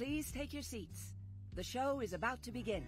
Please take your seats. The show is about to begin.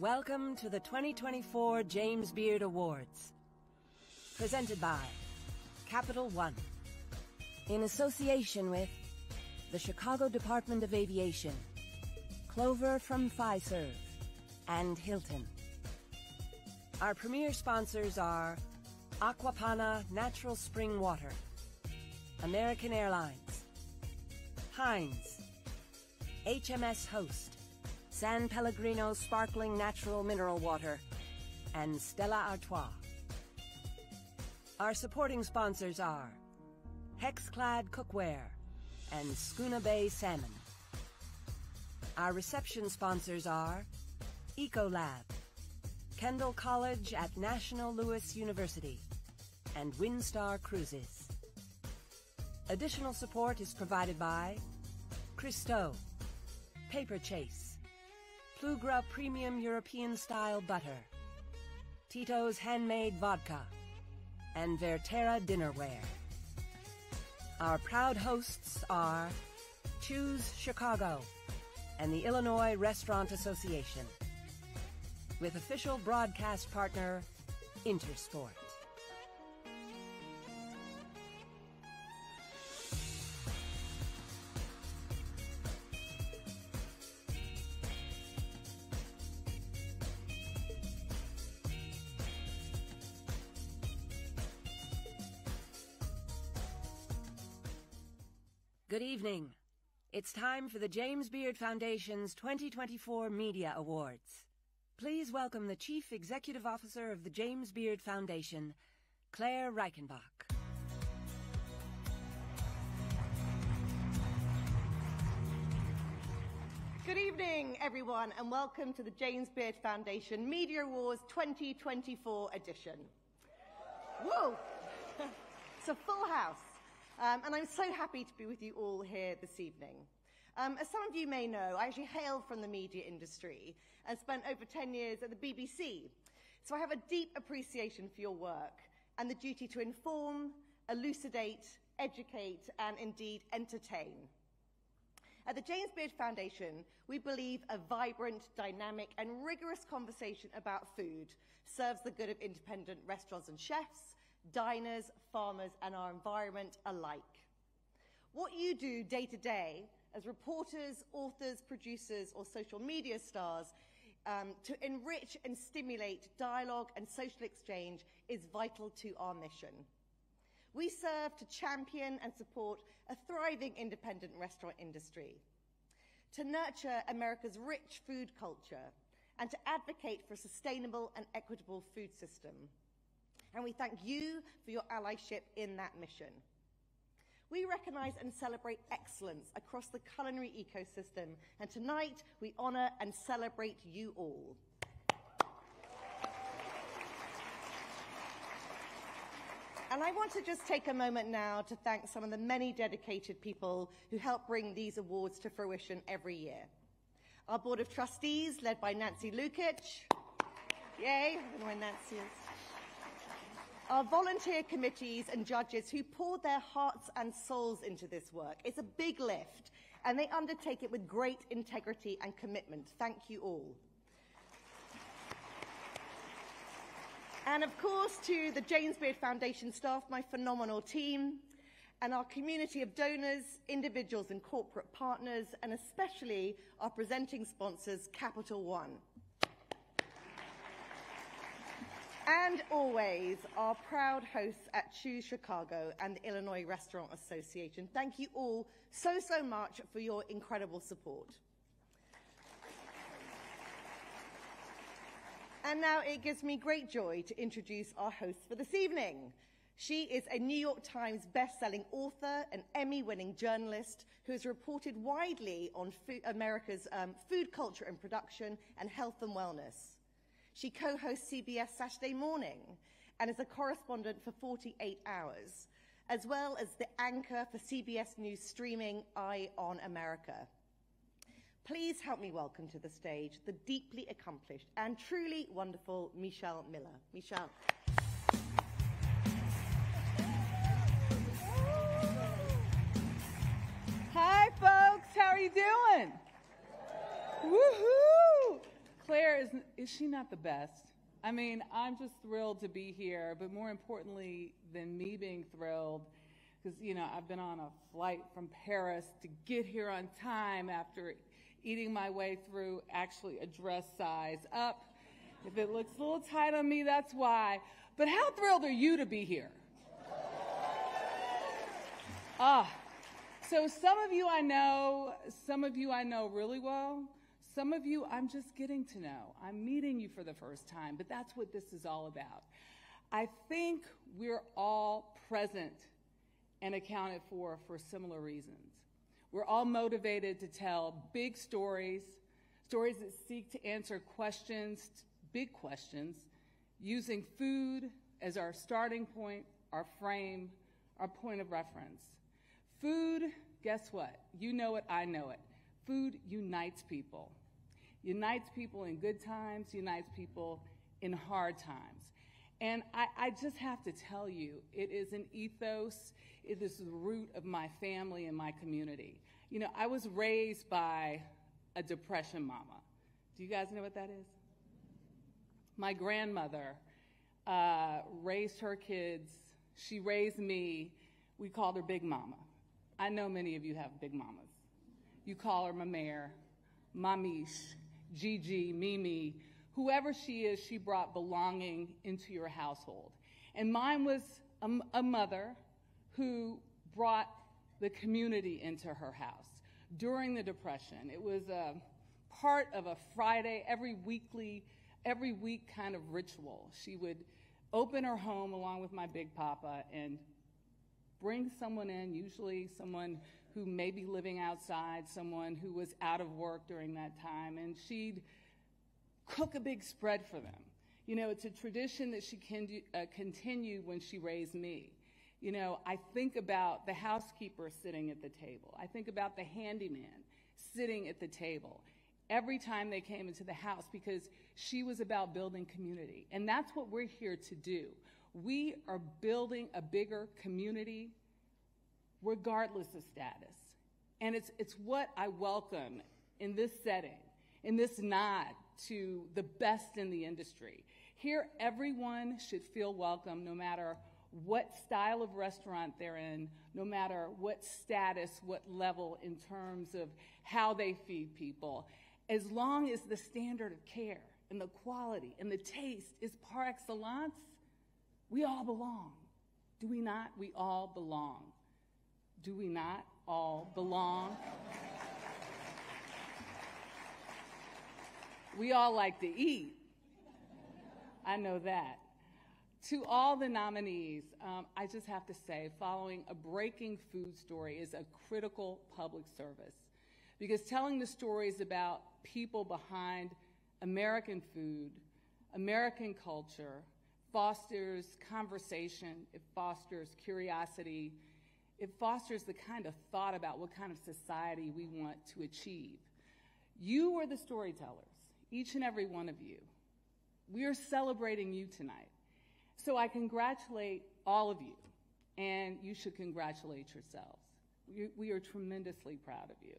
Welcome to the 2024 James Beard Awards, presented by Capital One, in association with the Chicago Department of Aviation, Clover from Fiserv, and Hilton. Our premier sponsors are Aquapana Natural Spring Water, American Airlines, Heinz, HMS Host, San Pellegrino Sparkling Natural Mineral Water, and Stella Artois. Our supporting sponsors are Hexclad Cookware and Schooner Bay Salmon. Our reception sponsors are Ecolab, Kendall College at National Louis University, and Windstar Cruises. Additional support is provided by Christo, Paper Chase, Plugra Premium European Style Butter, Tito's Handmade Vodka, and Verterra Dinnerware. Our proud hosts are Choose Chicago and the Illinois Restaurant Association, with official broadcast partner Intersport. Good evening. It's time for the James Beard Foundation's 2024 Media Awards. Please welcome the Chief Executive Officer of the James Beard Foundation, Claire Reichenbach. Good evening, everyone, and welcome to the James Beard Foundation Media Awards 2024 edition. Whoa! It's a full house, and I'm so happy to be with you all here this evening. As some of you may know, I actually hail from the media industry and spent over 10 years at the BBC, so I have a deep appreciation for your work and the duty to inform, elucidate, educate, and indeed entertain. At the James Beard Foundation, we believe a vibrant, dynamic, and rigorous conversation about food serves the good of independent restaurants and chefs, diners, farmers, and our environment alike. What you do day to day as reporters, authors, producers, or social media stars to enrich and stimulate dialogue and social exchange is vital to our mission. We serve to champion and support a thriving independent restaurant industry, to nurture America's rich food culture, and to advocate for a sustainable and equitable food system. And we thank you for your allyship in that mission. We recognize and celebrate excellence across the culinary ecosystem, and tonight we honor and celebrate you all. And I want to just take a moment now to thank some of the many dedicated people who help bring these awards to fruition every year. Our Board of Trustees, led by Nancy Lukic. Yay, I don't know where Nancy is. Our volunteer committees and judges who poured their hearts and souls into this work. It's a big lift, and they undertake it with great integrity and commitment. Thank you all. And of course, to the James Beard Foundation staff, my phenomenal team, and our community of donors, individuals and corporate partners, and especially our presenting sponsors, Capital One. And always, our proud hosts at Choose Chicago and the Illinois Restaurant Association. Thank you all so much for your incredible support. And now it gives me great joy to introduce our host for this evening. She is a New York Times best-selling author, an Emmy-winning journalist who has reported widely on America's food culture and production and health and wellness. She co-hosts CBS Saturday Morning and is a correspondent for 48 Hours, as well as the anchor for CBS News streaming Eye on America. Please help me welcome to the stage the deeply accomplished and truly wonderful Michelle Miller. Michelle. Hi, folks. How are you doing? Woohoo! Claire, is she not the best? I mean, I'm just thrilled to be here, but more importantly than me being thrilled, because, you know, I've been on a flight from Paris to get here on time after eating my way through actually a dress size up. If it looks a little tight on me, that's why. But how thrilled are you to be here? So some of you I know really well. Some of you I'm just getting to know. I'm meeting you for the first time, but that's what this is all about. I think we're all present and accounted for similar reasons. We're all motivated to tell big stories that seek to answer questions, big questions, using food as our starting point, our frame, our point of reference. Food, guess what? You know it, I know it. Food unites people. Unites people in good times, unites people in hard times. And I just have to tell you, it is an ethos, it is the root of my family and my community. You know, I was raised by a depression mama. Do you guys know what that is? My grandmother raised her kids. She raised me. We called her Big Mama. I know many of you have big mamas. You call her Mamere, Mamish, Gigi, Mimi. Whoever she is, she brought belonging into your household. And mine was a mother who brought the community into her house during the Depression. It was a part of a Friday, every week kind of ritual. She would open her home along with my Big Papa and bring someone in, usually someone who may be living outside, someone who was out of work during that time, and she'd cook a big spread for them. You know, it's a tradition that she continued when she raised me. You know, I think about the housekeeper sitting at the table. I think about the handyman sitting at the table every time they came into the house, because she was about building community. And that's what we're here to do. We are building a bigger community regardless of status. And it's what I welcome in this setting, in this nod to the best in the industry. Here, everyone should feel welcome no matter what style of restaurant they're in, no matter what status, what level in terms of how they feed people, as long as the standard of care and the quality and the taste is par excellence. We all belong. Do we not? We all belong. Do we not all belong? We all like to eat. I know that. To all the nominees, I just have to say, following a breaking food story is a critical public service, because telling the stories about people behind American food, American culture, fosters conversation, it fosters curiosity, it fosters the kind of thought about what kind of society we want to achieve. You are the storytellers, each and every one of you. We are celebrating you tonight. So I congratulate all of you, and you should congratulate yourselves. We are tremendously proud of you.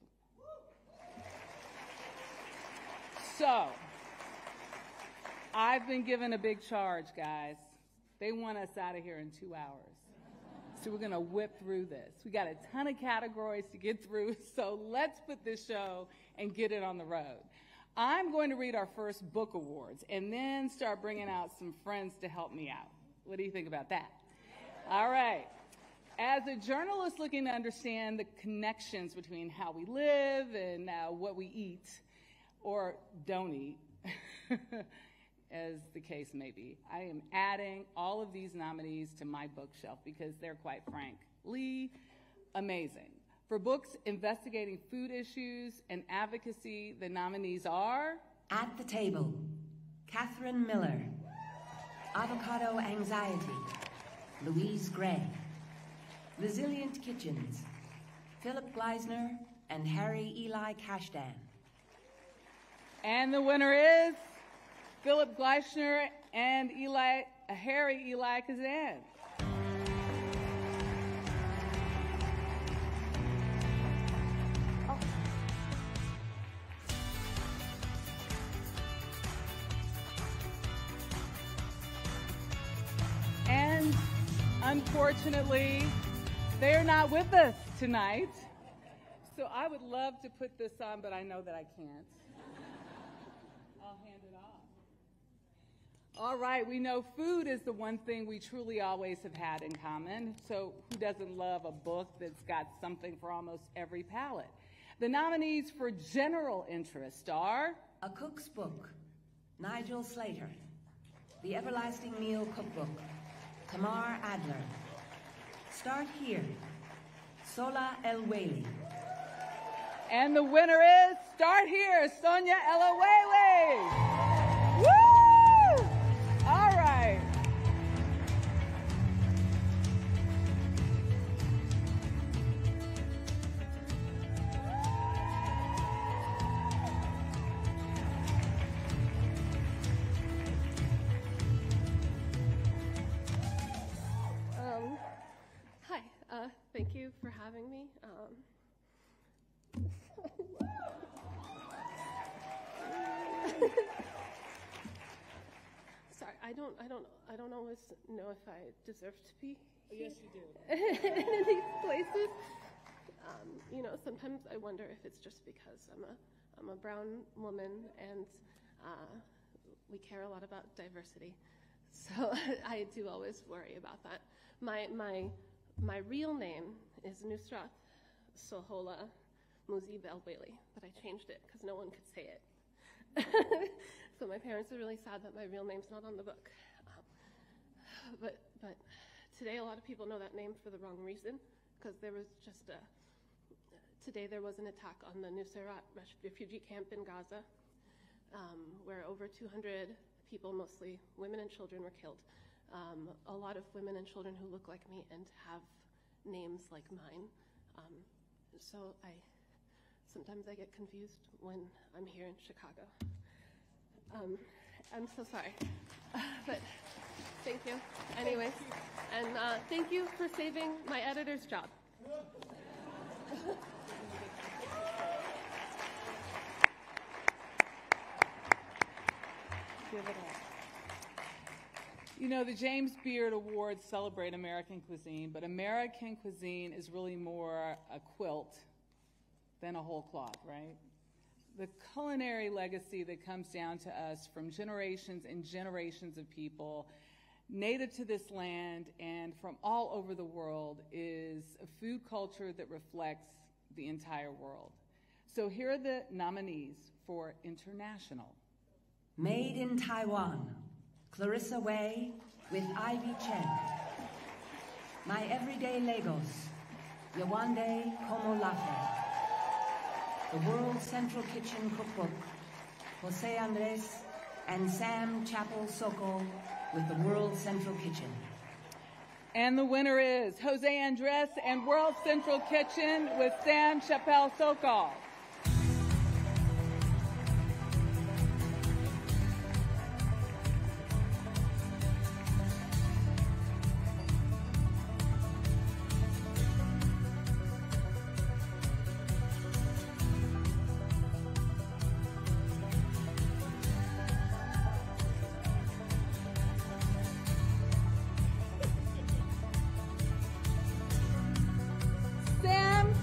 So, I've been given a big charge, guys. They want us out of here in 2 hours. So we're going to whip through this. We got a ton of categories to get through, so let's put this show and get it on the road. I'm going to read our first book awards and then start bringing out some friends to help me out. What do you think about that? All right. As a journalist looking to understand the connections between how we live and what we eat or don't eat, as the case may be, I am adding all of these nominees to my bookshelf because they're, quite frankly, amazing. For books investigating food issues and advocacy, the nominees are... At the Table, Catherine Miller. Avocado Anxiety, Louise Gray. Resilient Kitchens, Philip Gleisner and Harry Eli Kashdan. And the winner is Philip Gleisner and Harry Eli Kashdan. And unfortunately, they're not with us tonight. So I would love to put this on, but I know that I can't. I'll hand it off. All right, we know food is the one thing we truly always have had in common. So who doesn't love a book that's got something for almost every palate? The nominees for general interest are... A Cook's Book, Nigel Slater. The Everlasting Meal Cookbook, Tamar Adler. Start Here, Sola El Whaley. And the winner is Start Here, Sonia Elawele. Woo! All right. Hi, thank you for having me. Sorry, I don't always know if I deserve to be here. Yes, you do. In these places. You know, sometimes I wonder if it's just because I'm a brown woman and we care a lot about diversity. So I do always worry about that. My real name is Nusrat Sohola Muzi Belweli, but I changed it because no one could say it. So my parents are really sad that my real name's not on the book. But today a lot of people know that name for the wrong reason, because there was just today there was an attack on the Nusayrat refugee camp in Gaza, where over 200 people, mostly women and children, were killed. A lot of women and children who look like me and have names like mine. So sometimes I get confused when I'm here in Chicago. I'm so sorry, but thank you. Anyways, and thank you for saving my editor's job. Give it up. You know, the James Beard Awards celebrate American cuisine, but American cuisine is really more a quilt than a whole cloth, right? The culinary legacy that comes down to us from generations and generations of people native to this land and from all over the world is a food culture that reflects the entire world. So here are the nominees for international. Made in Taiwan, Clarissa Wei with Ivy Chen. My Everyday Lagos, Yawande Komolafe. The World Central Kitchen Cookbook, Jose Andres and Sam Chappell Sokol with the World Central Kitchen. And the winner is Jose Andres and World Central Kitchen with Sam Chappell Sokol.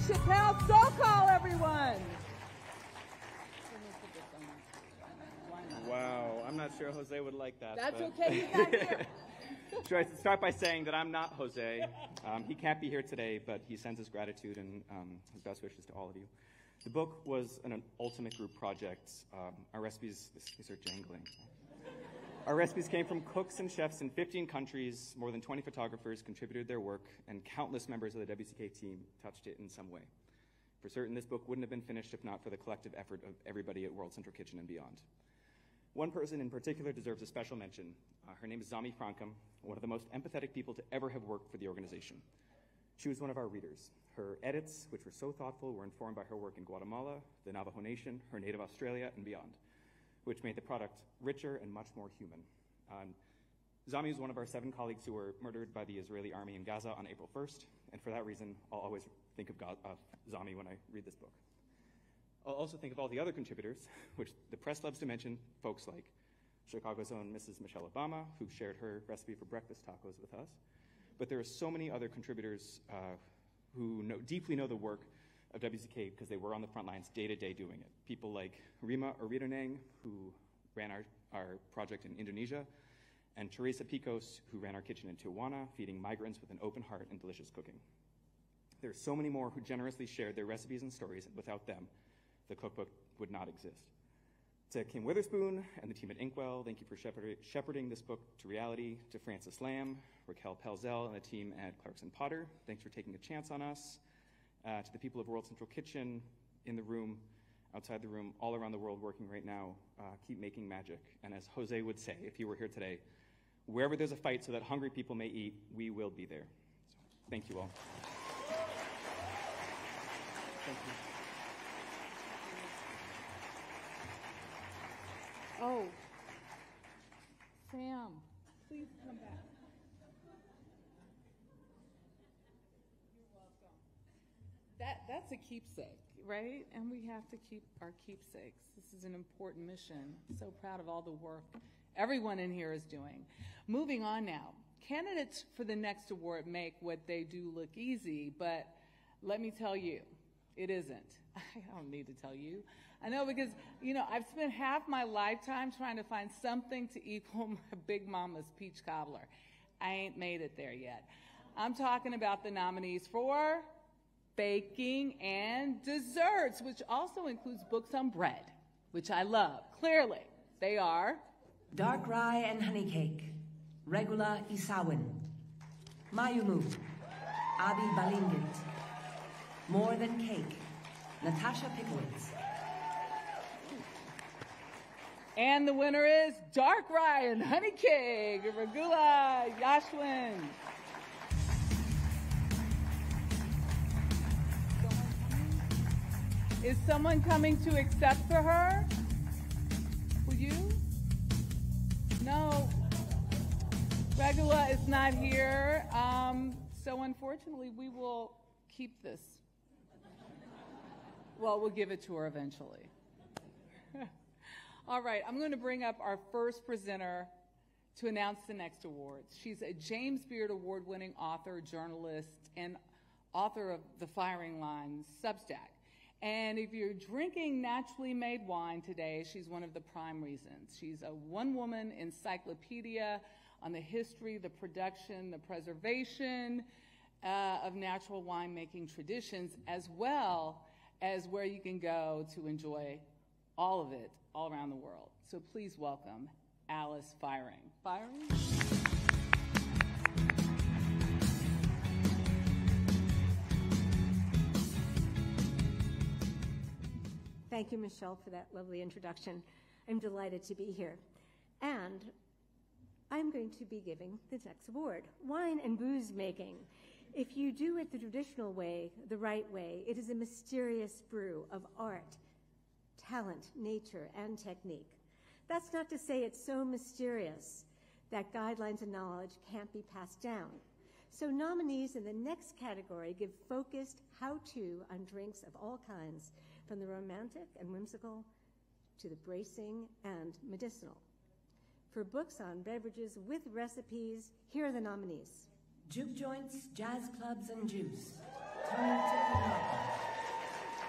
Chappell Sokol, everyone! Wow, I'm not sure Jose would like that. That's but... okay, you got here. Should I start by saying that I'm not Jose? He can't be here today, but he sends his gratitude and his best wishes to all of you. The book was an ultimate group project. Our recipes, these are jangling. Our recipes came from cooks and chefs in 15 countries, more than 20 photographers contributed their work, and countless members of the WCK team touched it in some way. For certain, this book wouldn't have been finished if not for the collective effort of everybody at World Central Kitchen and beyond. One person in particular deserves a special mention. Her name is Zami Francom, one of the most empathetic people to ever have worked for the organization. She was one of our readers. Her edits, which were so thoughtful, were informed by her work in Guatemala, the Navajo Nation, her native Australia, and beyond, which made the product richer and much more human. Zami is one of our 7 colleagues who were murdered by the Israeli army in Gaza on April 1st, and for that reason, I'll always think of Zami when I read this book. I'll also think of all the other contributors, which the press loves to mention, folks like Chicago's own Mrs. Michelle Obama, who shared her recipe for breakfast tacos with us. But there are so many other contributors who deeply know the work of WCK because they were on the front lines day to day doing it. People like Rima Aridanang, who ran our project in Indonesia, and Teresa Picos, who ran our kitchen in Tijuana, feeding migrants with an open heart and delicious cooking. There are so many more who generously shared their recipes and stories, and without them, the cookbook would not exist. To Kim Witherspoon and the team at Inkwell, thank you for shepherding this book to reality. To Frances Lamb, Raquel Pelzel, and the team at Clarkson Potter, thanks for taking a chance on us. To the people of World Central Kitchen, in the room, outside the room, all around the world working right now, keep making magic. And as Jose would say, if he were here today, wherever there's a fight so that hungry people may eat, we will be there. So, thank you all. Thank you. Oh, Sam, please come back. You're welcome. That's a keepsake, right? And we have to keep our keepsakes. This is an important mission. So proud of all the work everyone in here is doing. Moving on now. Candidates for the next award make what they do look easy, but let me tell you, it isn't. I don't need to tell you. I know because, I've spent half my lifetime trying to find something to equal my Big Mama's peach cobbler. I ain't made it there yet. I'm talking about the nominees for baking, and desserts, which also includes books on bread, which I love. Clearly, they are Dark Rye and Honey Cake, Regula Isawin, Mayumu, Abi Balingit, More Than Cake, Natasha Pickowitz. And the winner is Dark Rye and Honey Cake, Regula Yashwin. Is someone coming to accept for her? Will you? No. Regula is not here. So unfortunately, we will keep this. Well, we'll give it to her eventually. All right, I'm going to bring up our first presenter to announce the next awards. She's a James Beard Award-winning author, journalist, and author of The Firing Line Substack. And if you're drinking naturally made wine today, she's one of the prime reasons. She's a one-woman encyclopedia on the history, the production, the preservation of natural winemaking traditions, as well as where you can go to enjoy all of it all around the world. So please welcome Alice Firing. Firing? Thank you, Michelle, for that lovely introduction. I'm delighted to be here. And I'm going to be giving the next award, Wine and Booze Making. If you do it the traditional way, the right way, it is a mysterious brew of art, talent, nature, and technique. That's not to say it's so mysterious that guidelines and knowledge can't be passed down. So nominees in the next category give focused how-to on drinks of all kinds, from the romantic and whimsical to the bracing and medicinal. For books on beverages with recipes, here are the nominees. Juke Joints, Jazz Clubs and Juice, Tony Tippin,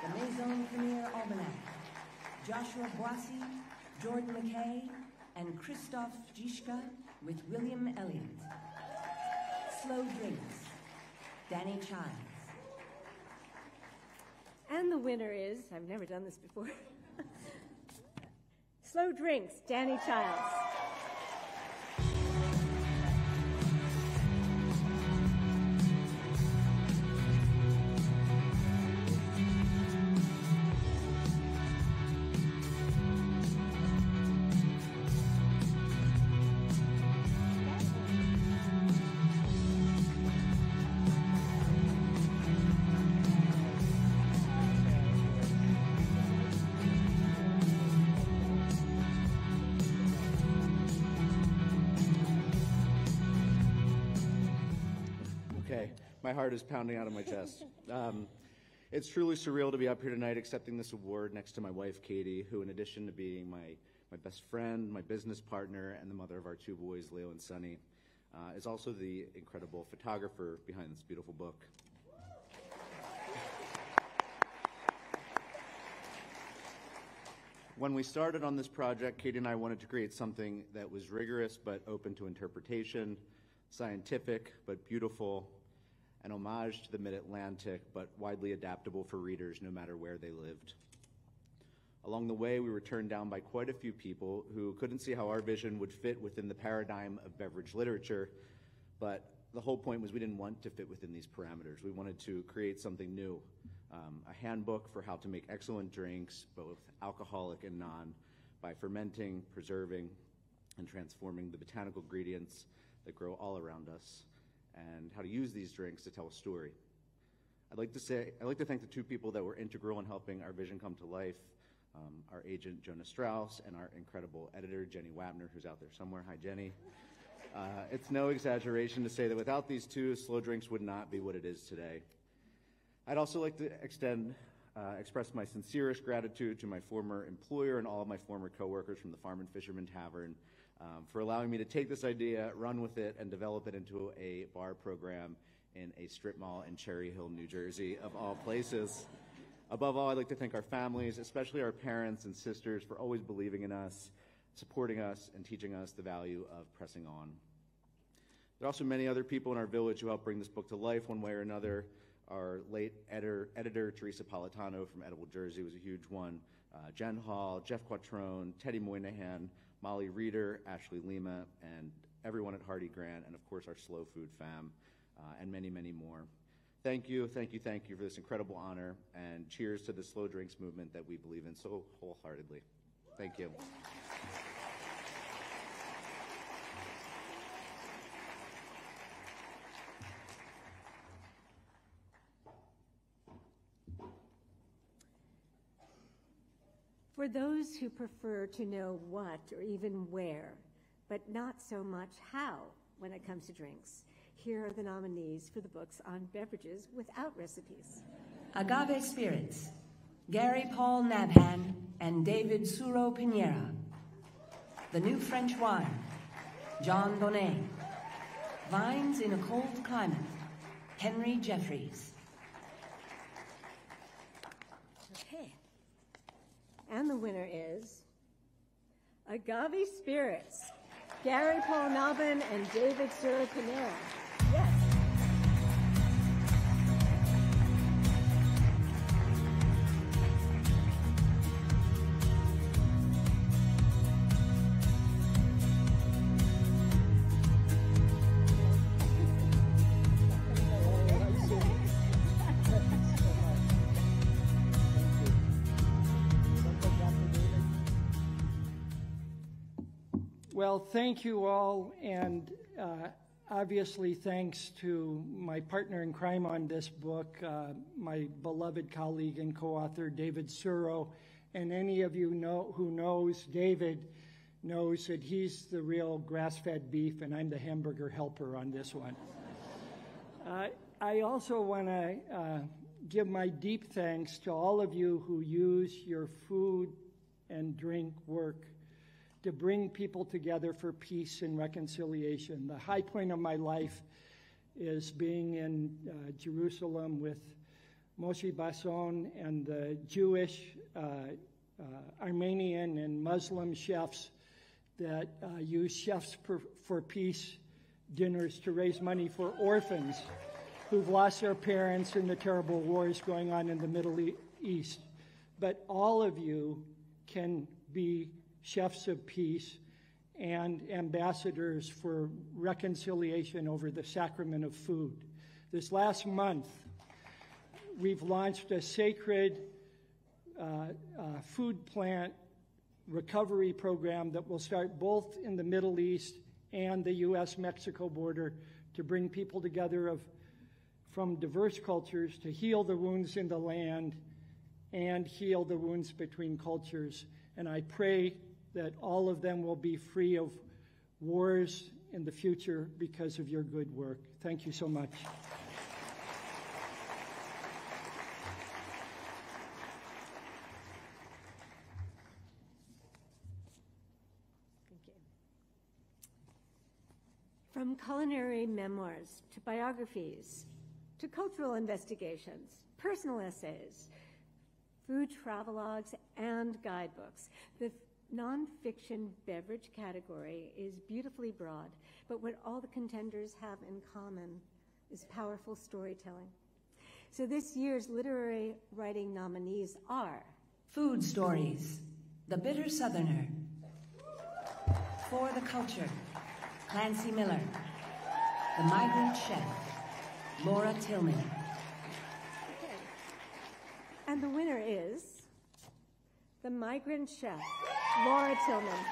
The Maison Premier Almanac, Joshua Boissy, Jordan McKay, and Christoph Gishka with William Elliott. Slow Drinks, Danny Childs. And the winner is, I've never done this before, Slow Drinks, Danny Childs. My heart is pounding out of my chest. It's truly surreal to be up here tonight accepting this award next to my wife, Katie, who, in addition to being my best friend, my business partner, and the mother of our two boys, Leo and Sonny, is also the incredible photographer behind this beautiful book. When we started on this project, Katie and I wanted to create something that was rigorous but open to interpretation, scientific but beautiful, an homage to the Mid-Atlantic, but widely adaptable for readers no matter where they lived. Along the way, we were turned down by quite a few people who couldn't see how our vision would fit within the paradigm of beverage literature, but the whole point was we didn't want to fit within these parameters. We wanted to create something new, a handbook for how to make excellent drinks, both alcoholic and non, by fermenting, preserving, and transforming the botanical ingredients that grow all around us, and how to use these drinks to tell a story. I'd like to thank the two people that were integral in helping our vision come to life, our agent, Jonah Strauss, and our incredible editor, Jenny Wapner, who's out there somewhere. Hi, Jenny. It's no exaggeration to say that without these two, Slow Drinks would not be what it is today. I'd also like to express my sincerest gratitude to my former employer and all of my former coworkers from the Farm and Fisherman Tavern, for allowing me to take this idea, run with it, and develop it into a bar program in a strip mall in Cherry Hill, New Jersey, of all places. Above all, I'd like to thank our families, especially our parents and sisters, for always believing in us, supporting us, and teaching us the value of pressing on. There are also many other people in our village who helped bring this book to life one way or another. Our late editor Teresa Politano from Edible Jersey was a huge one. Jen Hall, Jeff Quattrone, Teddy Moynihan, Molly Reeder, Ashley Lima, and everyone at Hardy Grant, and of course our Slow Food fam, and many, many more. Thank you for this incredible honor, and cheers to the slow drinks movement that we believe in so wholeheartedly. Thank you. For those who prefer to know what or even where, but not so much how when it comes to drinks, here are the nominees for the books on beverages without recipes. Agave Spirits, Gary Paul Nabhan and David Suro Pinera. The New French Wine, John Bonnet. Vines in a Cold Climate, Henry Jeffries. Okay. And the winner is Agave Spirits, Gary Paul Nabhan and David Suro Pinera. Yes. Well, thank you all, and obviously thanks to my partner in crime on this book, my beloved colleague and co-author David Suro, and any of you who knows David knows that he's the real grass-fed beef and I'm the hamburger helper on this one. I also want to give my deep thanks to all of you who use your food and drink work to bring people together for peace and reconciliation. The high point of my life is being in Jerusalem with Moshe Basson and the Jewish, Armenian, and Muslim chefs that use Chefs for Peace dinners to raise money for orphans who've lost their parents in the terrible wars going on in the Middle East. But all of you can be chefs of peace and ambassadors for reconciliation over the sacrament of food. This last month, we've launched a sacred food plant recovery program that will start both in the Middle East and the U.S.-Mexico border to bring people together from diverse cultures to heal the wounds in the land and heal the wounds between cultures. And I pray that all of them will be free of wars in the future because of your good work. Thank you so much. Thank you. From culinary memoirs to biographies to cultural investigations, personal essays, food travelogues, and guidebooks, the nonfiction beverage category is beautifully broad, but what all the contenders have in common is powerful storytelling. So this year's literary writing nominees are Food Stories, The Bitter Southerner. For the Culture, Clancy Miller. The Migrant Chef, Laura Tillman. Okay. And the winner is The Migrant Chef, Laura Tillman.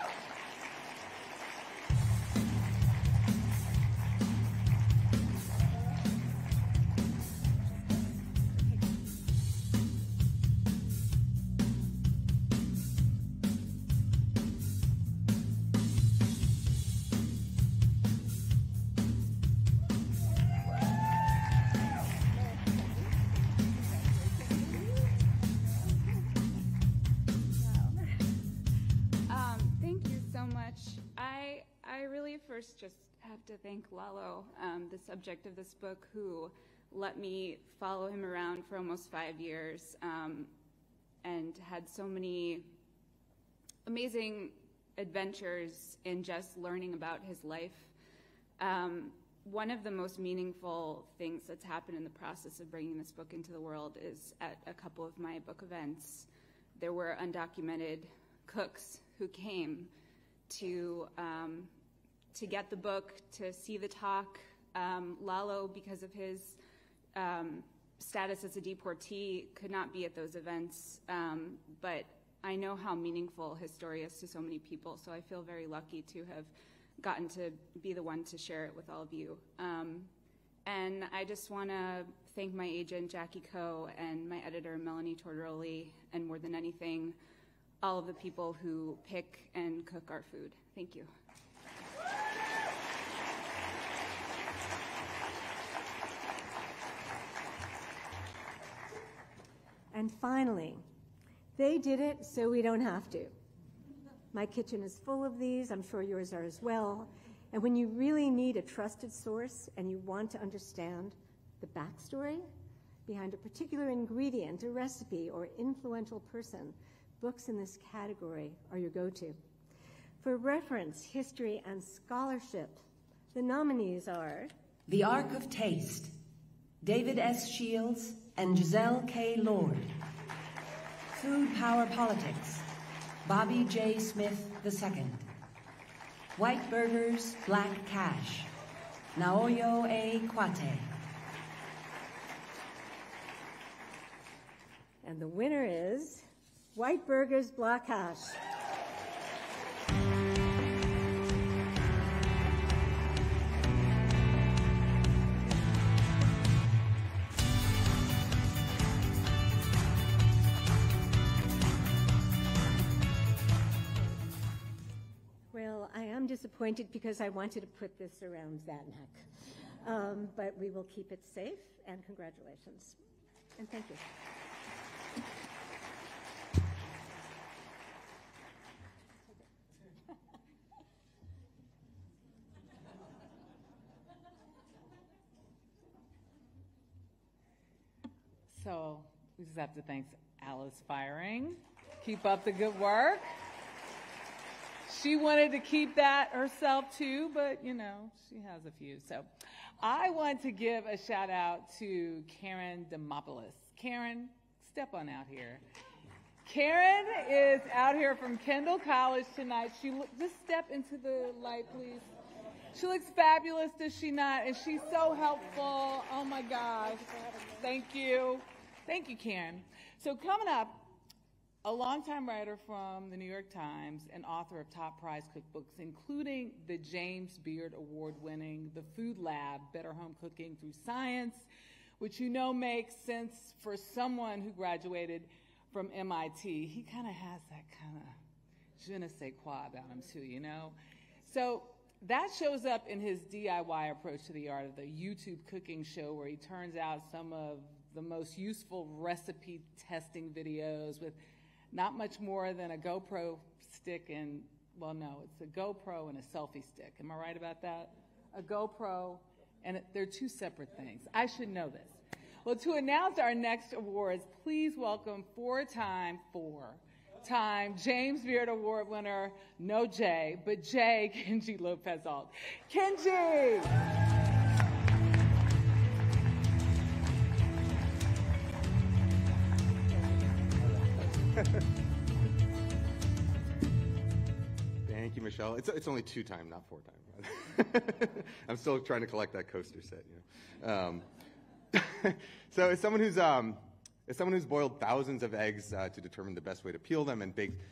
Just have to thank Lalo, the subject of this book, who let me follow him around for almost 5 years and had so many amazing adventures in just learning about his life. one of the most meaningful things that's happened in the process of bringing this book into the world is at a couple of my book events, there were undocumented cooks who came to get the book, to see the talk. Lalo, because of his status as a deportee, could not be at those events, but I know how meaningful his story is to so many people, so I feel very lucky to have gotten to be the one to share it with all of you. And I just want to thank my agent, Jackie Coe, and my editor, Melanie Tortoroli, and more than anything, all of the people who pick and cook our food. Thank you. And finally, they did it so we don't have to. My kitchen is full of these. I'm sure yours are as well. And when you really need a trusted source and you want to understand the backstory behind a particular ingredient, a recipe, or influential person, books in this category are your go-to. For reference, history, and scholarship, the nominees are The Ark of Taste, David S. Shields and Giselle K. Lord. Food Power Politics, Bobby J. Smith II. White Burgers, Black Cash, Naoyo A. Kwate. And the winner is White Burgers, Black Cash. Well, I am disappointed because I wanted to put this around that neck. But we will keep it safe, and congratulations. And thank you. So we just have to thank Alice Firing. Keep up the good work. She wanted to keep that herself too, but you know, she has a few. So I want to give a shout out to Karen Demopoulos. Karen, step on out here. Karen is out here from Kendall College tonight. Just step into the light, please. She looks fabulous, does she not? And she's so helpful. Oh my gosh. Thank you. Thank you, Karen. So coming up, a longtime writer from the New York Times and author of top prize cookbooks, including the James Beard Award-winning The Food Lab, Better Home Cooking Through Science, which you know makes sense for someone who graduated from MIT. He kind of has that kind of je ne sais quoi about him too, you know? So that shows up in his DIY approach to the art of the YouTube cooking show, where he turns out some of the most useful recipe testing videos with not much more than a GoPro stick and, well, no, it's a GoPro and a selfie stick. Am I right about that? A GoPro, and they're two separate things. I should know this. Well, to announce our next awards, please welcome four-time James Beard Award winner, no J, but J, Kenji Lopez-Alt. Kenji! Thank you, Michelle. It's only 2-time, not 4-time. I'm still trying to collect that coaster set. You know? So as someone who's boiled thousands of eggs to determine the best way to peel them and baked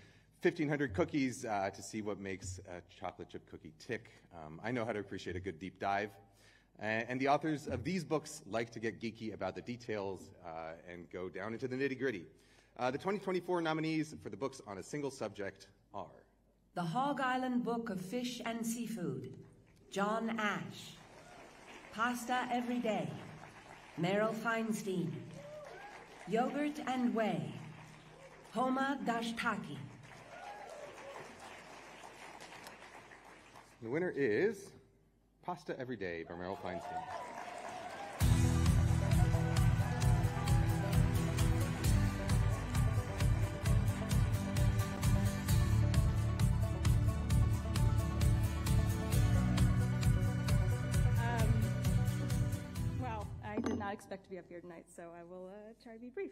1,500 cookies to see what makes a chocolate chip cookie tick, I know how to appreciate a good deep dive. And the authors of these books like to get geeky about the details and go down into the nitty-gritty. The 2024 nominees for the books on a single subject are The Hog Island Book of Fish and Seafood, John Ash. Pasta Every Day, Meryl Feinstein. Yogurt and Whey, Homa Dashtaki. The winner is Pasta Every Day by Meryl Feinstein. did not expect to be up here tonight, so I will try to be brief.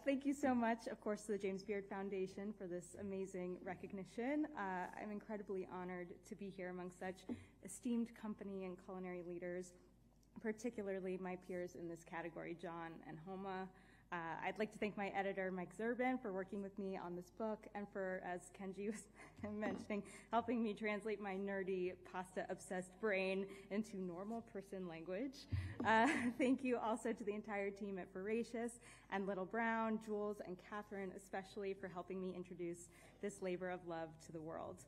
Thank you so much, of course, to the James Beard Foundation for this amazing recognition. I'm incredibly honored to be here among such esteemed company and culinary leaders, particularly my peers in this category, John and Homa. I'd like to thank my editor, Mike Zurban, for working with me on this book and for, as Kenji was mentioning, helping me translate my nerdy, pasta-obsessed brain into normal person language. Thank you also to the entire team at Voracious and Little Brown, Jules, and Catherine especially for helping me introduce this labor of love to the world.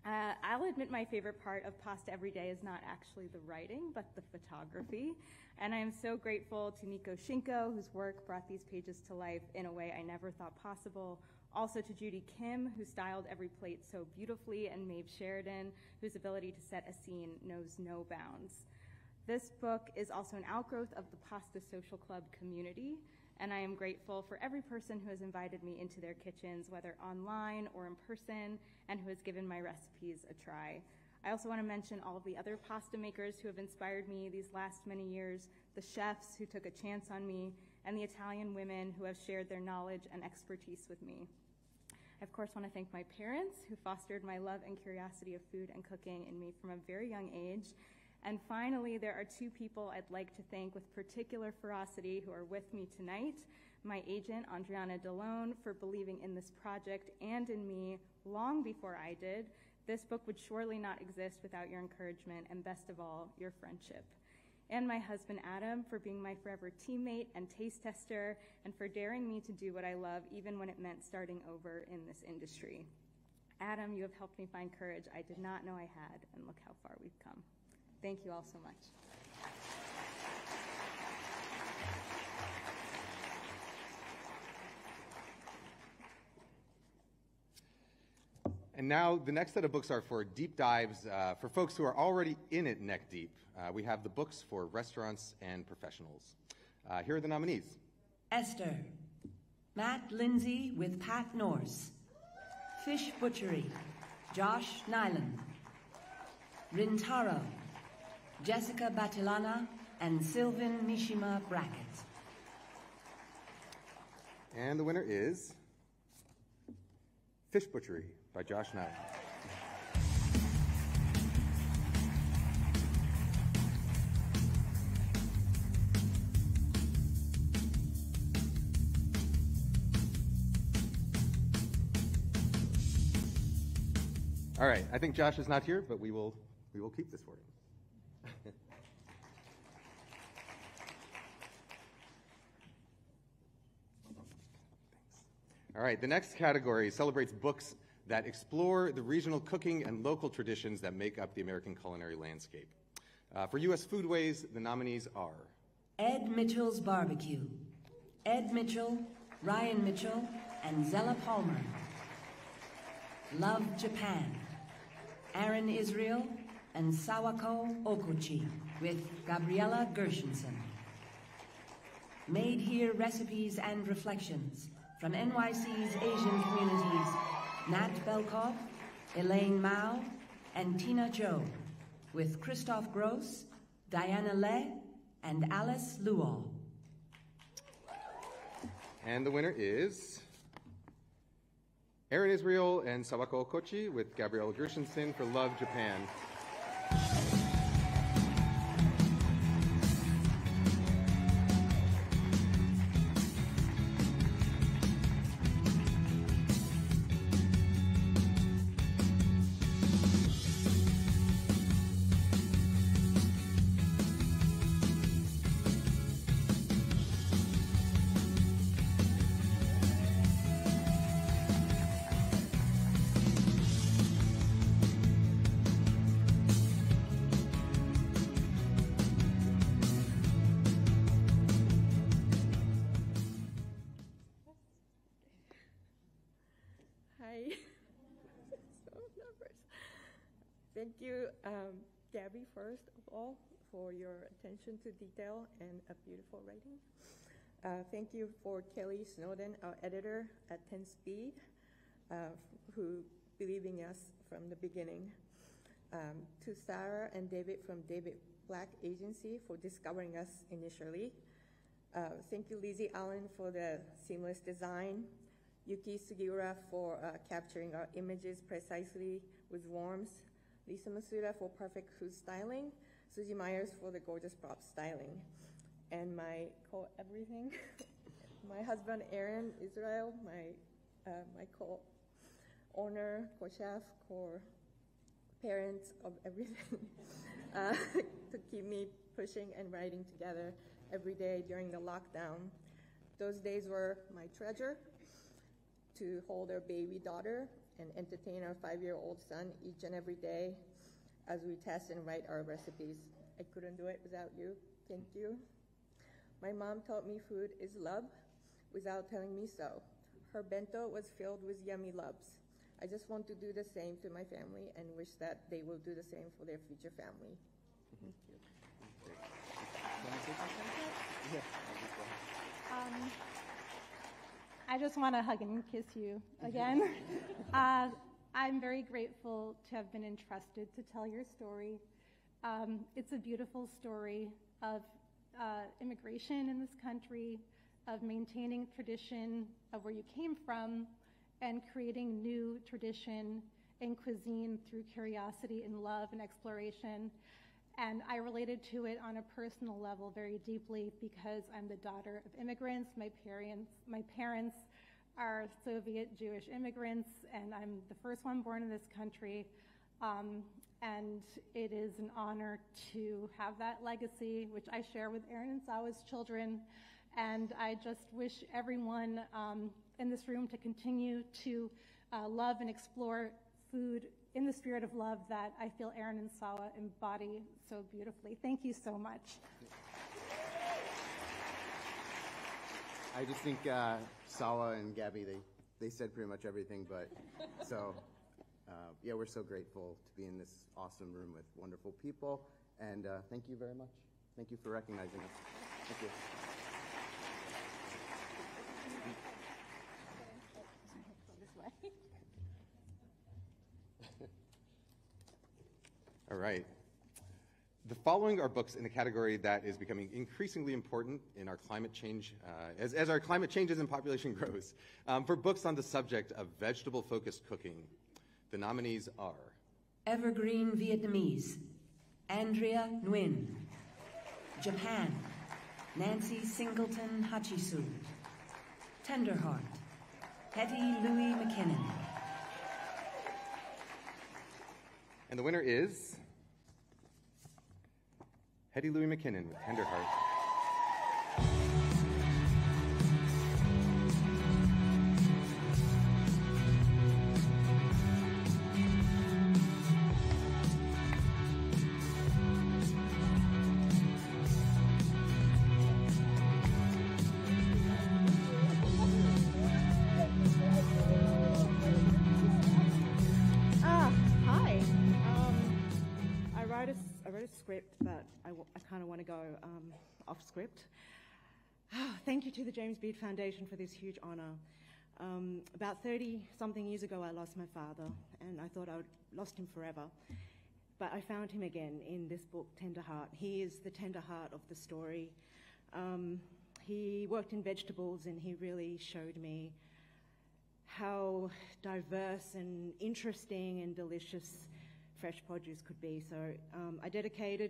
I'll admit my favorite part of Pasta Every Day is not actually the writing, but the photography. And I am so grateful to Nico Shinko, whose work brought these pages to life in a way I never thought possible. Also to Judy Kim, who styled every plate so beautifully, and Maeve Sheridan, whose ability to set a scene knows no bounds. This book is also an outgrowth of the Pasta Social Club community, and I am grateful for every person who has invited me into their kitchens, whether online or in person, and who has given my recipes a try. I also want to mention all of the other pasta makers who have inspired me these last many years, the chefs who took a chance on me, and the Italian women who have shared their knowledge and expertise with me. I, of course, want to thank my parents who fostered my love and curiosity of food and cooking in me from a very young age. And finally, there are two people I'd like to thank with particular ferocity who are with me tonight. My agent, Andriana Delone, for believing in this project and in me long before I did. This book would surely not exist without your encouragement and, best of all, your friendship. And my husband, Adam, for being my forever teammate and taste tester, and for daring me to do what I love, even when it meant starting over in this industry. Adam, you have helped me find courage I did not know I had, and look how far we've come. Thank you all so much. And now the next set of books are for deep dives for folks who are already in it neck deep. We have the books for restaurants and professionals. Here are the nominees. Esther, Matt Lindsay with Pat Norse. Fish Butchery, Josh Nyland. Rintaro, Jessica Batilana and Sylvan Mishima Brackett. And the winner is Fish Butchery by Josh Nyland. All right, I think Josh is not here, but we will keep this for him. All right, the next category celebrates books that explore the regional cooking and local traditions that make up the American culinary landscape. For U.S. Foodways, the nominees are Ed Mitchell's Barbecue, Ed Mitchell, Ryan Mitchell, and Zella Palmer. Love Japan, Aaron Israel and Sawako Okochi with Gabriella Gershenson. Made Here Recipes and Reflections from NYC's Asian communities, Nat Belkov, Elaine Mao, and Tina Cho, with Christoph Gross, Diana Le, and Alice Luall. And the winner is Aaron Israel and Sawako Okochi with Gabrielle Gershenson for Love Japan. Thank you, Gabby, first of all, for your attention to detail and a beautiful writing. Thank you for Kelly Snowden, our editor at 10 Speed, who believed in us from the beginning. To Sarah and David from David Black agency for discovering us initially. Thank you, Lizzie Allen, for the seamless design. Yuki Sugiura for capturing our images precisely with warmth. Lisa Masuda for perfect food styling. Susie Myers for the gorgeous prop styling. And my co-everything, my husband Aaron Israel, my co-owner, co-chef, co-parent of everything, to keep me pushing and writing together every day during the lockdown. Those days were my treasure, to hold our baby daughter and entertain our 5-year-old son each and every day as we test and write our recipes. I couldn't do it without you. Thank you. My mom taught me food is love without telling me so. Her bento was filled with yummy loves. I just want to do the same to my family and wish that they will do the same for their future family. Thank you. I just want to hug and kiss you again. I'm very grateful to have been entrusted to tell your story. It's a beautiful story of immigration in this country, of maintaining tradition of where you came from, and creating new tradition and cuisine through curiosity and love and exploration. And I related to it on a personal level very deeply because I'm the daughter of immigrants. My parents are Soviet Jewish immigrants, and I'm the first one born in this country. And it is an honor to have that legacy, which I share with Aaron and Sawa's children. And I just wish everyone in this room to continue to love and explore food in the spirit of love that I feel Aaron and Sawa embody so beautifully. Thank you so much. I just think Sawa and Gabby, they said pretty much everything, but so yeah, we're so grateful to be in this awesome room with wonderful people, and thank you very much. Thank you for recognizing us. Thank you. All right. The following are books in a category that is becoming increasingly important in our climate change, as our climate changes and population grows. For books on the subject of vegetable-focused cooking, the nominees are Evergreen Vietnamese, Andrea Nguyen. Japan, Nancy Singleton Hachisu. Tenderheart, Hetty Louie McKinnon. And the winner is Hetty Louie McKinnon with Tenderheart. Script, but I kind of want to go off script. Thank you to the James Beard Foundation for this huge honor. About 30-something years ago, I lost my father, and I thought I would lost him forever. But I found him again in this book, Tender Heart. He is the tender heart of the story. He worked in vegetables, and he really showed me how diverse and interesting and delicious fresh produce could be. So I dedicated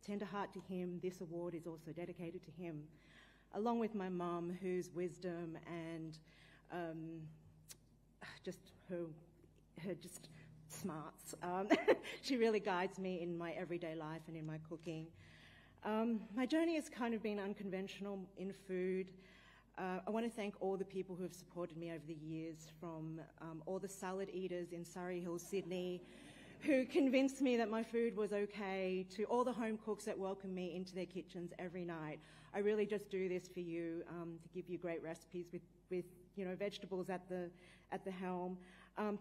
Tender Heart to him. This award is also dedicated to him, along with my mum, whose wisdom and just her just smarts. She really guides me in my everyday life and in my cooking. My journey has kind of been unconventional in food. I want to thank all the people who have supported me over the years, from all the salad eaters in Surrey Hills, Sydney, who convinced me that my food was okay, to all the home cooks that welcome me into their kitchens every night. I really just do this for you, to give you great recipes with vegetables at the helm.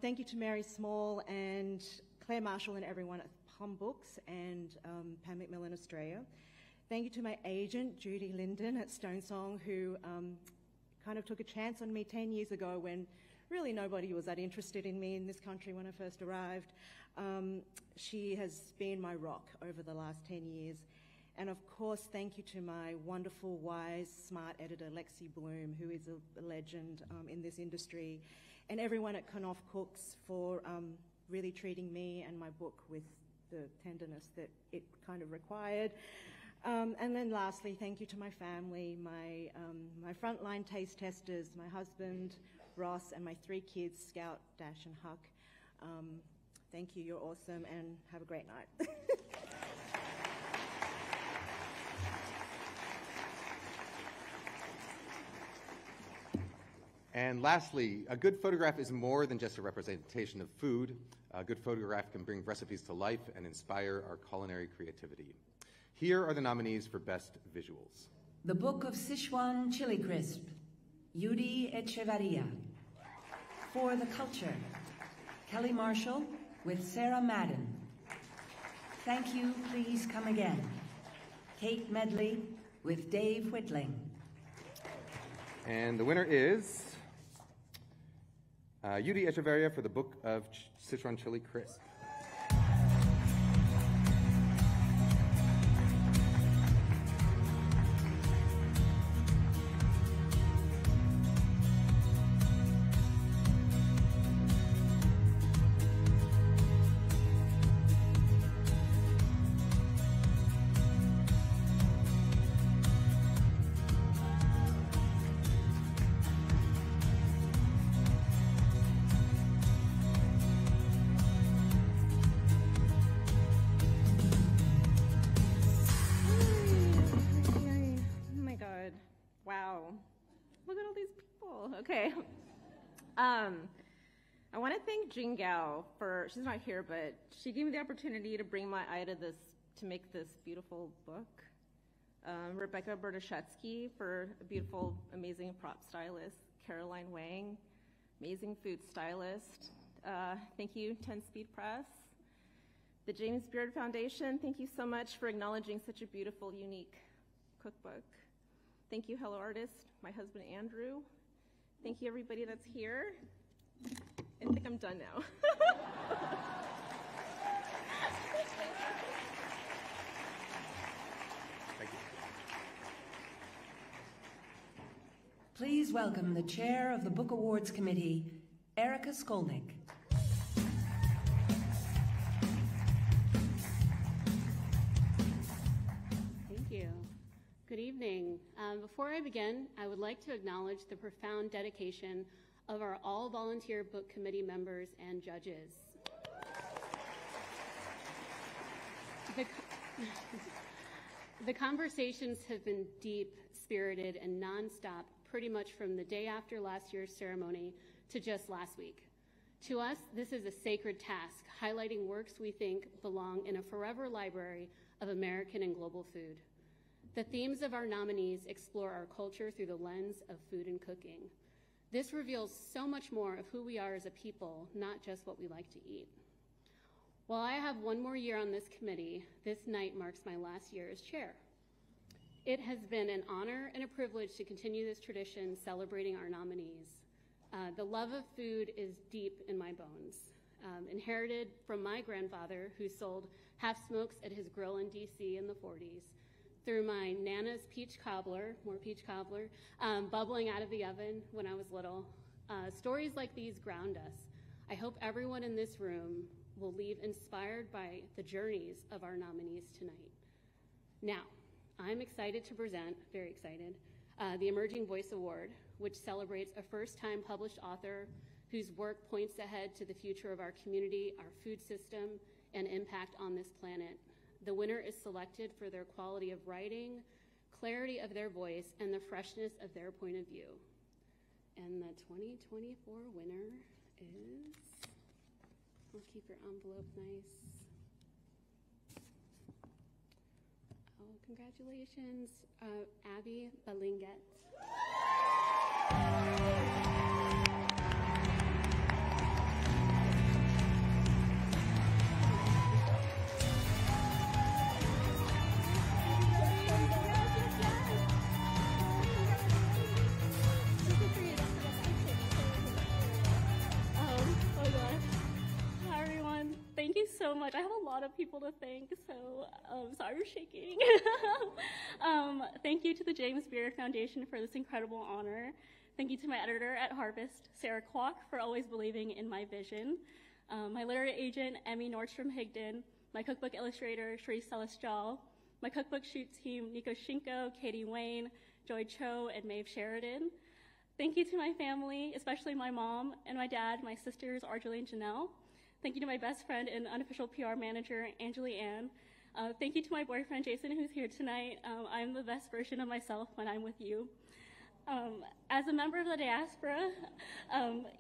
Thank you to Mary Small and Claire Marshall and everyone at Plum Books and Pam McMillan Australia. Thank you to my agent, Judy Linden at Stonesong, who kind of took a chance on me 10 years ago when really nobody was that interested in me in this country when I first arrived. She has been my rock over the last 10 years. And of course, thank you to my wonderful, wise, smart editor, Lexi Bloom, who is a legend in this industry, and everyone at Knopf Cooks for really treating me and my book with the tenderness that it kind of required. And then lastly, thank you to my family, my frontline taste testers, my husband, Ross, and my 3 kids, Scout, Dash, and Huck. Thank you, you're awesome, and have a great night. And lastly, a good photograph is more than just a representation of food. A good photograph can bring recipes to life and inspire our culinary creativity. Here are the nominees for Best Visuals. The Book of Sichuan Chili Crisp, Yudi Echevarria. For the Culture, Kelly Marshall with Sarah Madden. Thank You, Please Come Again, Kate Medley with Dave Whitling. And the winner is Yudi Echevarria for the Book of Sichuan Chili Crisp. Okay. I want to thank Jing Gao for, she's not here, but she gave me the opportunity to bring my eye to make this beautiful book. Rebecca Bertashetsky for a beautiful, amazing prop stylist. Caroline Wang, amazing food stylist. Thank you, 10 Speed Press. The James Beard Foundation, thank you so much for acknowledging such a beautiful, unique cookbook. Thank you, Hello Artist, my husband Andrew. Thank you, everybody that's here. I think I'm done now. Thank you. Please welcome the chair of the Book Awards Committee, Erica Skolnick. Thank you. Good evening. Before I begin, I would like to acknowledge the profound dedication of our all-volunteer book committee members and judges. The conversations have been deep, spirited, and nonstop pretty much from the day after last year's ceremony to just last week. To us, this is a sacred task, highlighting works we think belong in a forever library of American and global food. The themes of our nominees explore our culture through the lens of food and cooking. This reveals so much more of who we are as a people, not just what we like to eat. While I have one more year on this committee, this night marks my last year as chair. It has been an honor and a privilege to continue this tradition celebrating our nominees. The love of food is deep in my bones, inherited from my grandfather who sold half smokes at his grill in DC in the 40s, through my Nana's peach cobbler, more peach cobbler, bubbling out of the oven when I was little. Stories like these ground us. I hope everyone in this room will leave inspired by the journeys of our nominees tonight. Now, I'm excited to present, very excited, the Emerging Voice Award, which celebrates a first-time published author whose work points ahead to the future of our community, our food system, and impact on this planet. The winner is selected for their quality of writing, clarity of their voice, and the freshness of their point of view. And the 2024 winner is, we'll keep your envelope nice. Oh, congratulations, Abby Balinget. Thank you so much. I have a lot of people to thank, so sorry for shaking. Thank you to the James Beard Foundation for this incredible honor. Thank you to my editor at Harvest, Sarah Kwok, for always believing in my vision. My literary agent, Emmy Nordstrom-Higdon, my cookbook illustrator, Shri Celestial, my cookbook shoot team, Nico Shinko, Katie Wayne, Joy Cho, and Maeve Sheridan. Thank you to my family, especially my mom and my dad, my sisters, Arjuli and Janelle. Thank you to my best friend and unofficial PR manager, Angeli Ann. Thank you to my boyfriend, Jason, who's here tonight. I'm the best version of myself when I'm with you. As a member of the diaspora,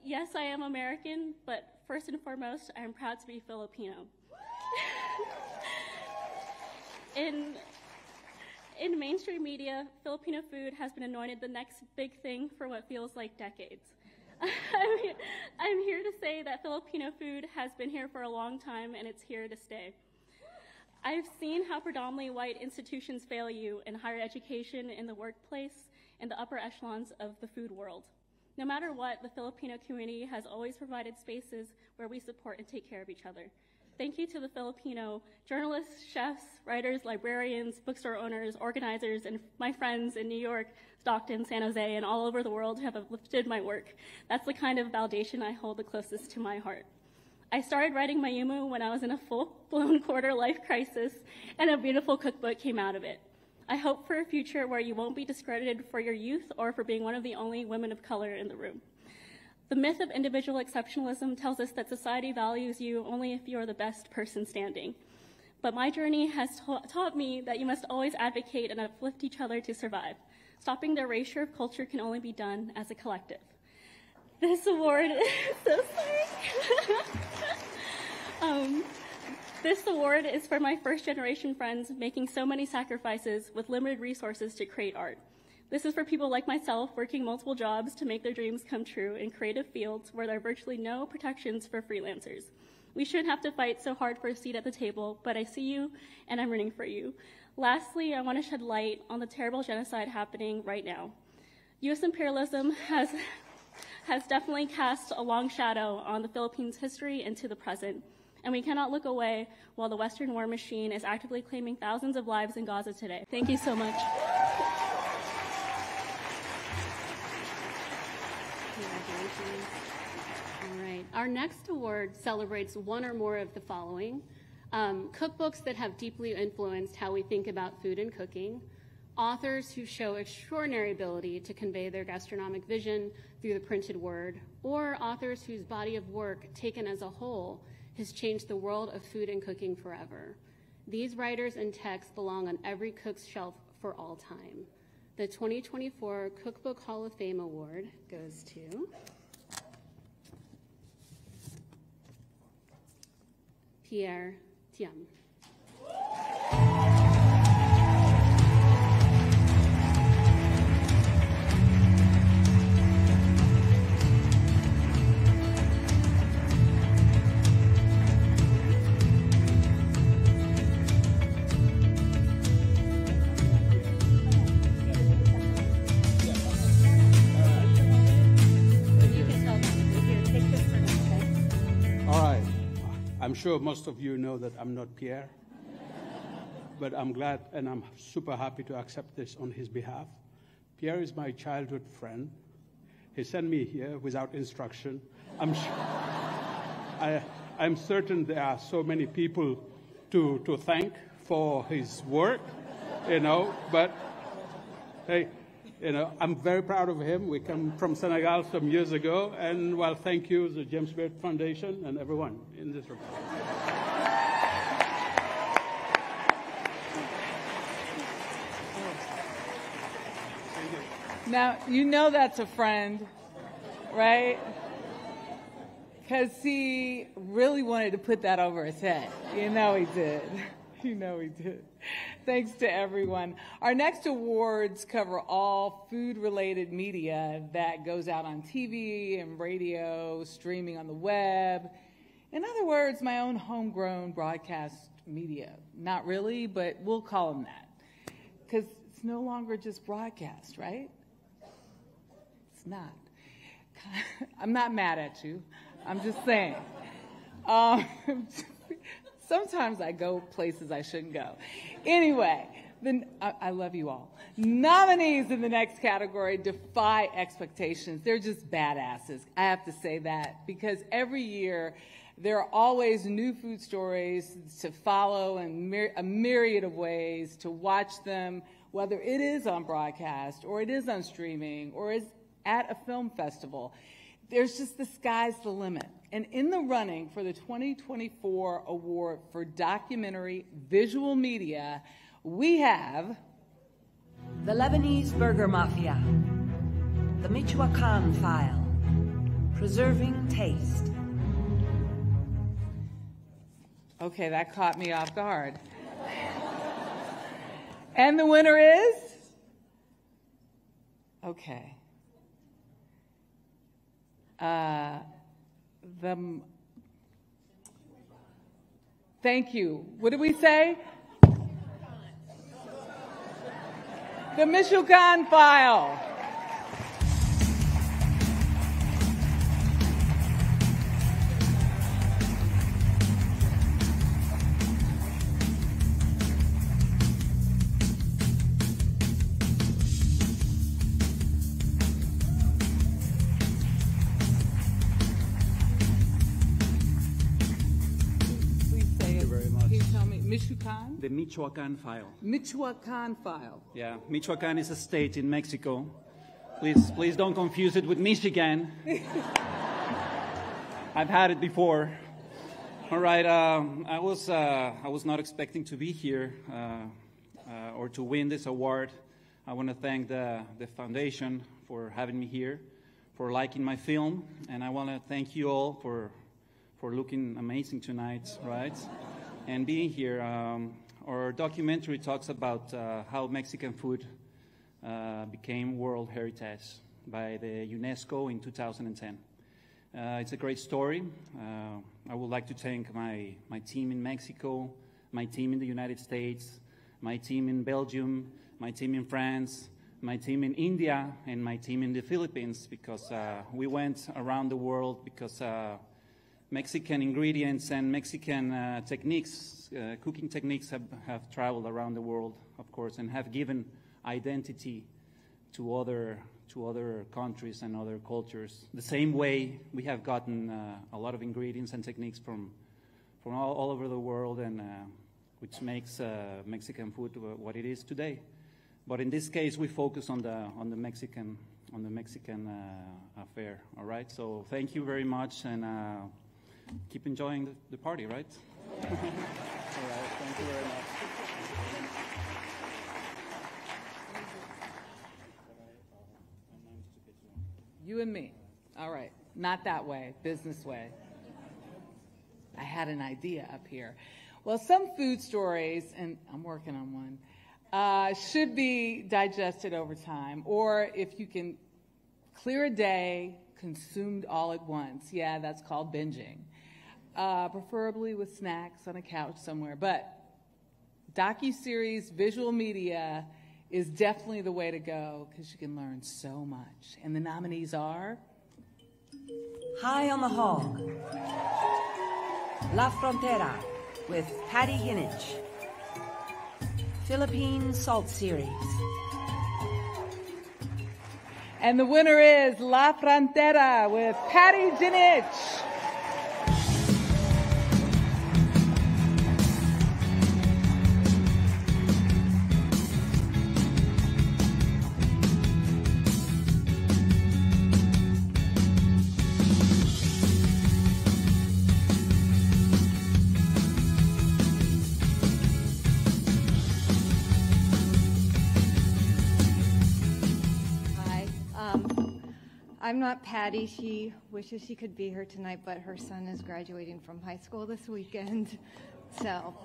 yes, I am American, but first and foremost, I am proud to be Filipino. In mainstream media, Filipino food has been anointed the next big thing for what feels like decades. I'm here to say that Filipino food has been here for a long time, and it's here to stay. I've seen how predominantly white institutions fail you in higher education, in the workplace, and the upper echelons of the food world. No matter what, the Filipino community has always provided spaces where we support and take care of each other. Thank you to the Filipino journalists, chefs, writers, librarians, bookstore owners, organizers, and my friends in New York, Stockton, San Jose, and all over the world who have uplifted my work. That's the kind of validation I hold the closest to my heart. I started writing Mayumu when I was in a full-blown quarter-life crisis, and a beautiful cookbook came out of it. I hope for a future where you won't be discredited for your youth or for being one of the only women of color in the room. The myth of individual exceptionalism tells us that society values you only if you are the best person standing. But my journey has taught me that you must always advocate and uplift each other to survive. Stopping the erasure of culture can only be done as a collective. This award is so sorry. This award is for my first generation friends making so many sacrifices with limited resources to create art. This is for people like myself working multiple jobs to make their dreams come true in creative fields where there are virtually no protections for freelancers. We shouldn't have to fight so hard for a seat at the table, but I see you and I'm rooting for you. Lastly, I want to shed light on the terrible genocide happening right now. U.S. imperialism has definitely cast a long shadow on the Philippines' history and to the present, and we cannot look away while the Western war machine is actively claiming thousands of lives in Gaza today. Thank you so much. Congratulations. All right. Our next award celebrates one or more of the following. Cookbooks that have deeply influenced how we think about food and cooking, authors who show extraordinary ability to convey their gastronomic vision through the printed word, or authors whose body of work, taken as a whole, has changed the world of food and cooking forever. These writers and texts belong on every cook's shelf for all time. The 2024 Cookbook Hall of Fame Award goes to Pierre Thiam. I'm sure most of you know that I'm not Pierre, but I'm glad and I'm super happy to accept this on his behalf. Pierre is my childhood friend. He sent me here without instruction. I'm certain there are so many people to thank for his work, but hey, I'm very proud of him. We come from Senegal some years ago, and well, thank you, the James Beard Foundation, and everyone in this room. Now, you know that's a friend, right? Because he really wanted to put that over his head. You know he did. You know he did. Thanks to everyone. Our next awards cover all food-related media that goes out on TV and radio, streaming on the web. In other words, my own homegrown broadcast media. Not really, but we'll call them that. Because it's no longer just broadcast, right? It's not. I'm not mad at you. I'm just saying. So Sometimes I go places I shouldn't go. Anyway, I love you all. Nominees in the next category defy expectations. They're just badasses. I have to say that because every year there are always new food stories to follow and a myriad of ways to watch them, whether it is on broadcast or it is on streaming or is at a film festival. There's just the sky's the limit. And in the running for the 2024 award for documentary visual media, we have The Lebanese Burger Mafia, The Michoacan File, Preserving Taste. Okay, that caught me off guard. And the winner is? Okay. Thank you. What did we say? The Michoacan File. Michoacan? The Michoacan File. Michoacan File. Yeah, Michoacan is a state in Mexico. Please don't confuse it with Michigan. I've had it before. All right, I was not expecting to be here or to win this award. I want to thank the foundation for having me here, for liking my film, and I want to thank you all for looking amazing tonight, right? And being here. Our documentary talks about how Mexican food became World Heritage by the UNESCO in 2010. It's a great story. I would like to thank my team in Mexico, my team in the United States, my team in Belgium, my team in France, my team in India, and my team in the Philippines, because we went around the world because Mexican ingredients and Mexican techniques, cooking techniques have traveled around the world, of course, and have given identity to other countries and other cultures. The same way we have gotten a lot of ingredients and techniques from all over the world, and which makes Mexican food what it is today. But in this case, we focus on the Mexican affair. All right. So thank you very much, and keep enjoying the party, right? All right, thank you very much. You and me. All right, not that way, business way. I had an idea up here. Well, some food stories, and I'm working on one, should be digested over time, or if you can clear a day, consumed all at once. Yeah, that's called binging. Preferably with snacks on a couch somewhere. But docuseries, visual media is definitely the way to go because you can learn so much. And the nominees are? High on the Hog, La Frontera with Patty Hinich, Philippine Salt Series. And the winner is La Frontera with Patty Hinich. I'm not Patty. She wishes she could be here tonight, but her son is graduating from high school this weekend. So,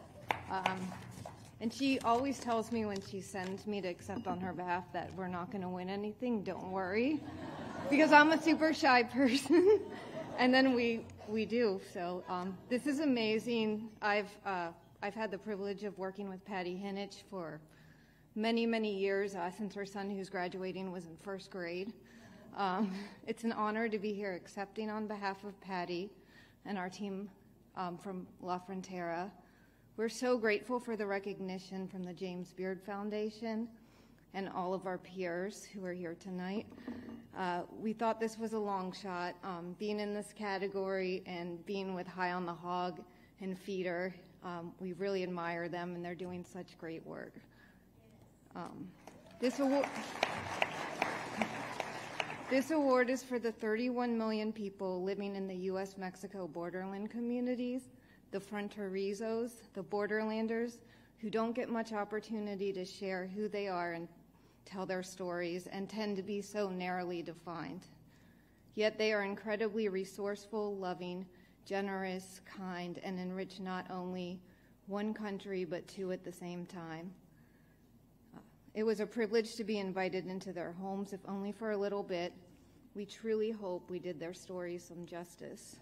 and she always tells me when she sends me to accept on her behalf that we're not going to win anything. Don't worry, because I'm a super shy person, and then we do. So this is amazing. I've had the privilege of working with Patty Hinich for many years since her son, who's graduating, was in first grade. It's an honor to be here accepting on behalf of Patty and our team from La Frontera. We're so grateful for the recognition from the James Beard Foundation and all of our peers who are here tonight. We thought this was a long shot. Being in this category and being with High on the Hog and Feeder, we really admire them, and they're doing such great work. This award is for the 31 million people living in the U.S.-Mexico borderland communities, the fronterizos, the borderlanders, who don't get much opportunity to share who they are and tell their stories and tend to be so narrowly defined. Yet they are incredibly resourceful, loving, generous, kind, and enrich not only one country but two at the same time. It was a privilege to be invited into their homes, if only for a little bit. We truly hope we did their stories some justice.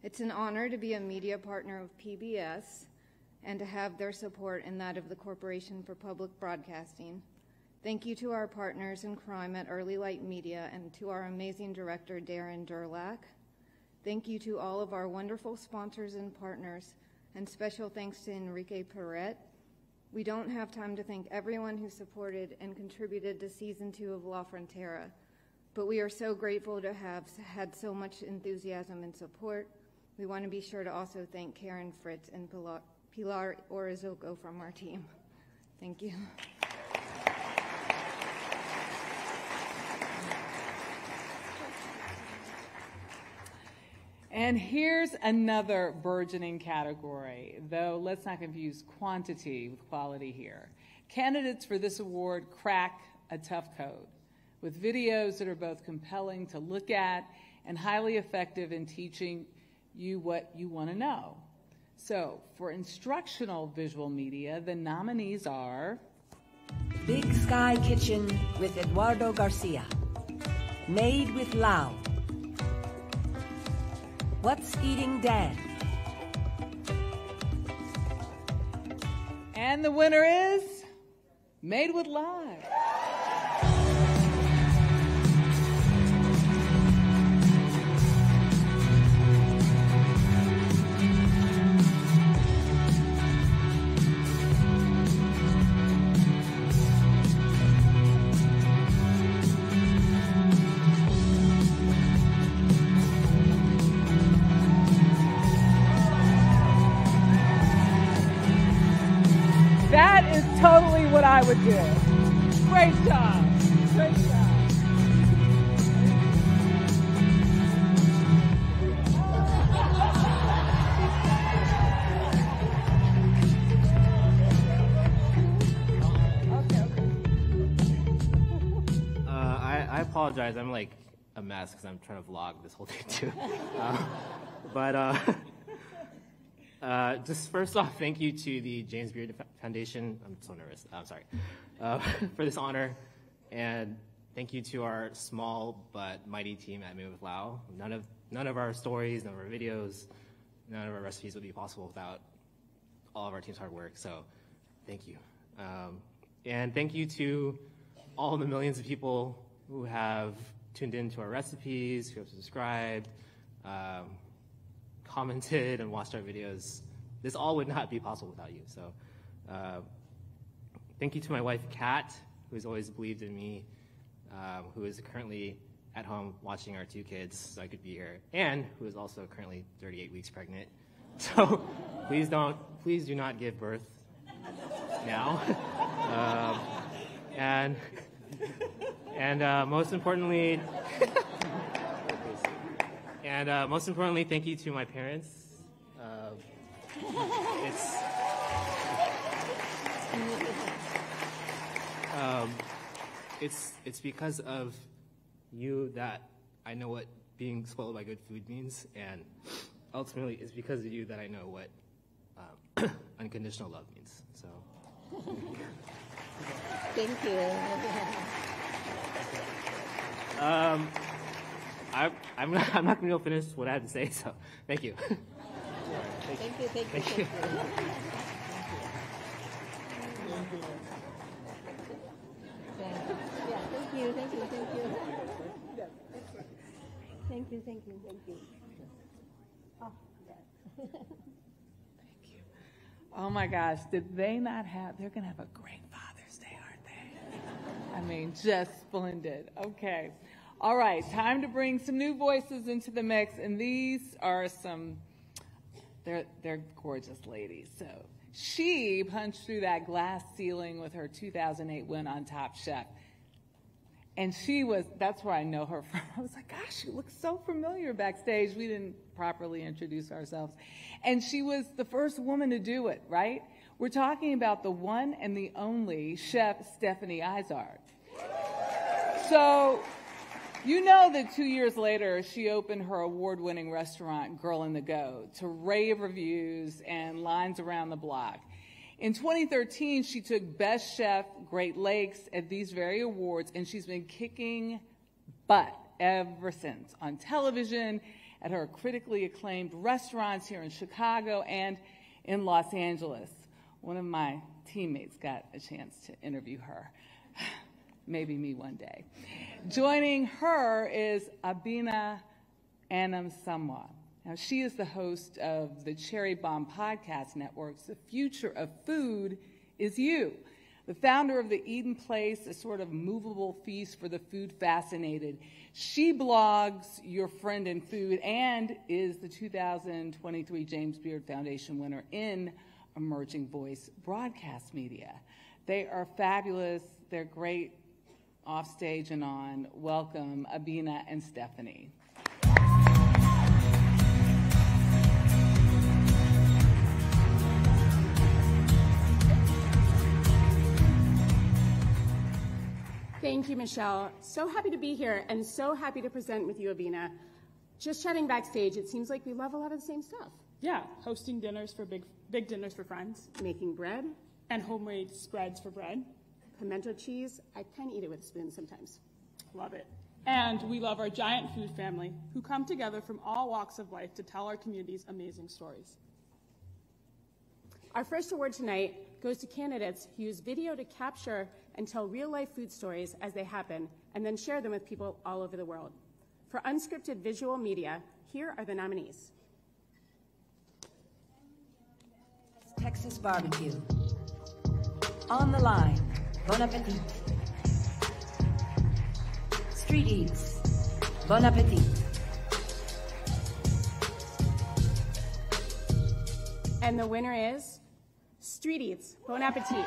It's an honor to be a media partner of PBS and to have their support and that of the Corporation for Public Broadcasting. Thank you to our partners in crime at Early Light Media and to our amazing director, Darren Durlack. Thank you to all of our wonderful sponsors and partners, and special thanks to Enrique Perret. We don't have time to thank everyone who supported and contributed to Season 2 of La Frontera, but we are so grateful to have had so much enthusiasm and support. We want to be sure to also thank Karen Fritz and Pilar Orozco from our team. Thank you. And here's another burgeoning category, though let's not confuse quantity with quality here. Candidates for this award crack a tough code with videos that are both compelling to look at and highly effective in teaching you what you want to know. So for instructional visual media, the nominees are Big Sky Kitchen with Eduardo Garcia, Made with Lao, What's Eating Dad? And the winner is Made with Love. That is totally what I would do. Great job. Great job. I apologize. I'm like a mess because I'm trying to vlog this whole thing too. Just first off, thank you to the James Beard Foundation. I'm so nervous. I'm sorry for this honor, and thank you to our small but mighty team at Made with Lao. None of our stories, none of our videos, none of our recipes would be possible without all of our team's hard work. So, thank you, and thank you to all the millions of people who have tuned into our recipes, who have subscribed, commented, and watched our videos. This all would not be possible without you. So thank you to my wife, Kat, who has always believed in me, who is currently at home watching our 2 kids so I could be here, and who is also currently 38 weeks pregnant. So please do not give birth now. Most importantly, thank you to my parents. It's because of you that I know what being spoiled by good food means, and ultimately it's because of you that I know what unconditional love means. So, thank you. I'm not going to be able to finish what I had to say, so thank you. Thank you. Thank you. Thank you. Oh, yes. Oh my gosh, did they not have, they're gonna have a great Father's Day, aren't they? I mean, just splendid. Okay. All right, time to bring some new voices into the mix, and these are some, they're gorgeous ladies. So she punched through that glass ceiling with her 2008 win on Top Chef. And that's where I know her from. I was like, gosh, she looks so familiar backstage. We didn't properly introduce ourselves. And she was the first woman to do it, right? We're talking about the one and the only chef, Stephanie Izard. So, you know that 2 years later, she opened her award-winning restaurant, Girl in the Go, to rave reviews and lines around the block. In 2013, she took Best Chef Great Lakes at these very awards, and she's been kicking butt ever since on television, at her critically acclaimed restaurants here in Chicago and in Los Angeles. One of my teammates got a chance to interview her. Maybe me one day. Joining her is Abina Anam-Samwa. Now, she is the host of the Cherry Bomb Podcast Network's The Future of Food is You, the founder of the Eden Place, a sort of movable feast for the food fascinated. She blogs Your Friend in Food and is the 2023 James Beard Foundation winner in Emerging Voice Broadcast Media. They are fabulous. They're great off stage and on. Welcome, Abina and Stephanie. Thank you, Michelle. So happy to be here and so happy to present with you, Abina. Just chatting backstage, it seems like we love a lot of the same stuff. Yeah, hosting dinners for big dinners for friends. Making bread. And homemade spreads for bread. Pimento cheese. I can eat it with a spoon sometimes. Love it. And we love our giant food family who come together from all walks of life to tell our communities amazing stories. Our first award tonight goes to candidates who use video to capture and tell real-life food stories as they happen, and then share them with people all over the world. For unscripted visual media, here are the nominees. Texas Barbecue. On the Line. Bon appetit. Street Eats. Bon appetit. And the winner is Street Eats. Bon appetit.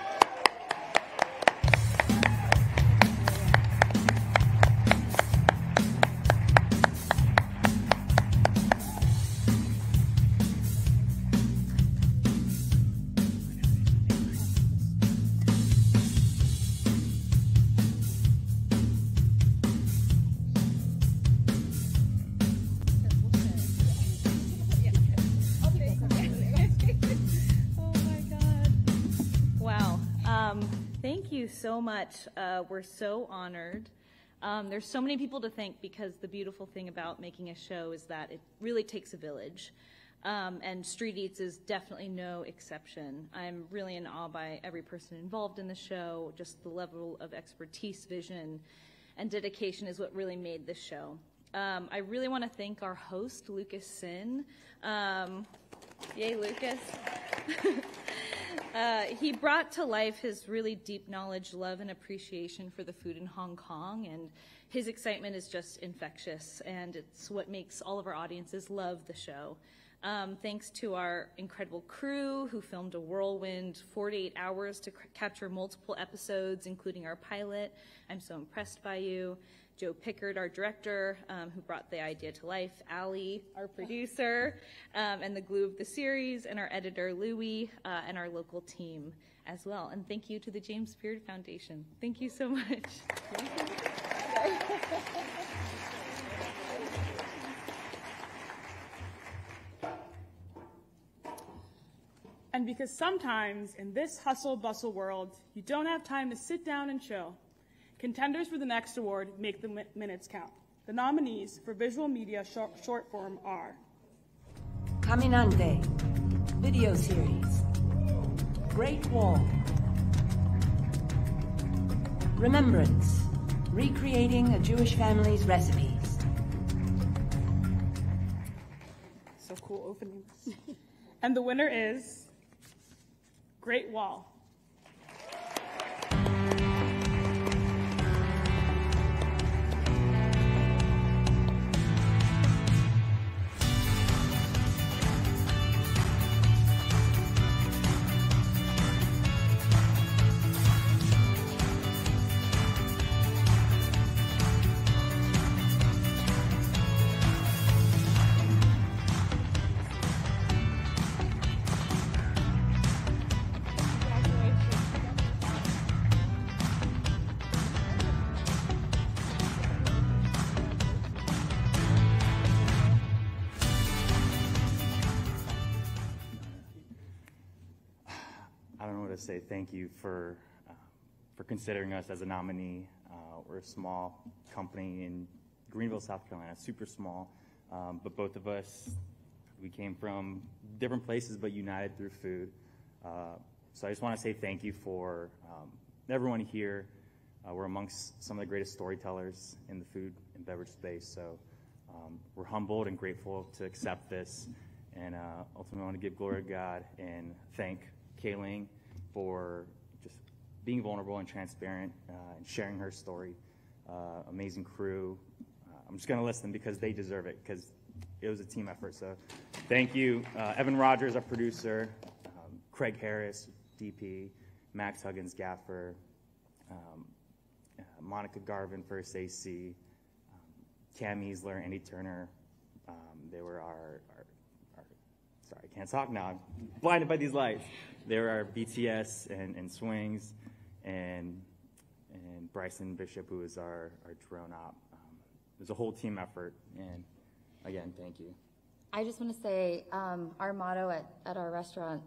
So much. We're so honored. There's so many people to thank because the beautiful thing about making a show is that it really takes a village. And Street Eats is definitely no exception. I'm really in awe by every person involved in the show. Just the level of expertise, vision, and dedication is what really made this show. I really want to thank our host, Lucas Sin. Yay, Lucas. He brought to life his really deep knowledge, love, and appreciation for the food in Hong Kong, and his excitement is just infectious, and it's what makes all of our audiences love the show. Thanks to our incredible crew who filmed a whirlwind 48 hours to capture multiple episodes, including our pilot. I'm so impressed by you. Joe Pickard, our director, who brought the idea to life, Allie, our producer, and the glue of the series, and our editor, Louie, and our local team as well. And thank you to the James Beard Foundation. Thank you so much. And because sometimes in this hustle-bustle world, you don't have time to sit down and chill, contenders for the next award make the minutes count. The nominees for visual media short form are Caminante, video series. Great Wall. Remembrance, recreating a Jewish family's recipes. So cool opening. And the winner is Great Wall. Say thank you for considering us as a nominee. We're a small company in Greenville, South Carolina, super small, but both of us, we came from different places but united through food. So I just want to say thank you for everyone here. We're amongst some of the greatest storytellers in the food and beverage space, so we're humbled and grateful to accept this, and ultimately I want to give glory to God and thank Kayling for just being vulnerable and transparent and sharing her story. Amazing crew. I'm just going to list them because they deserve it, because it was a team effort. So thank you. Evan Rogers, our producer, Craig Harris, DP, Max Huggins, Gaffer, Monica Garvin, First AC, Cam Easler, Andy Turner. They were our sorry, I can't talk now. I'm blinded by these lights. There are BTS and Swings and Bryson Bishop, who is our drone op. It was a whole team effort, and again, thank you. I just want to say our motto at our restaurant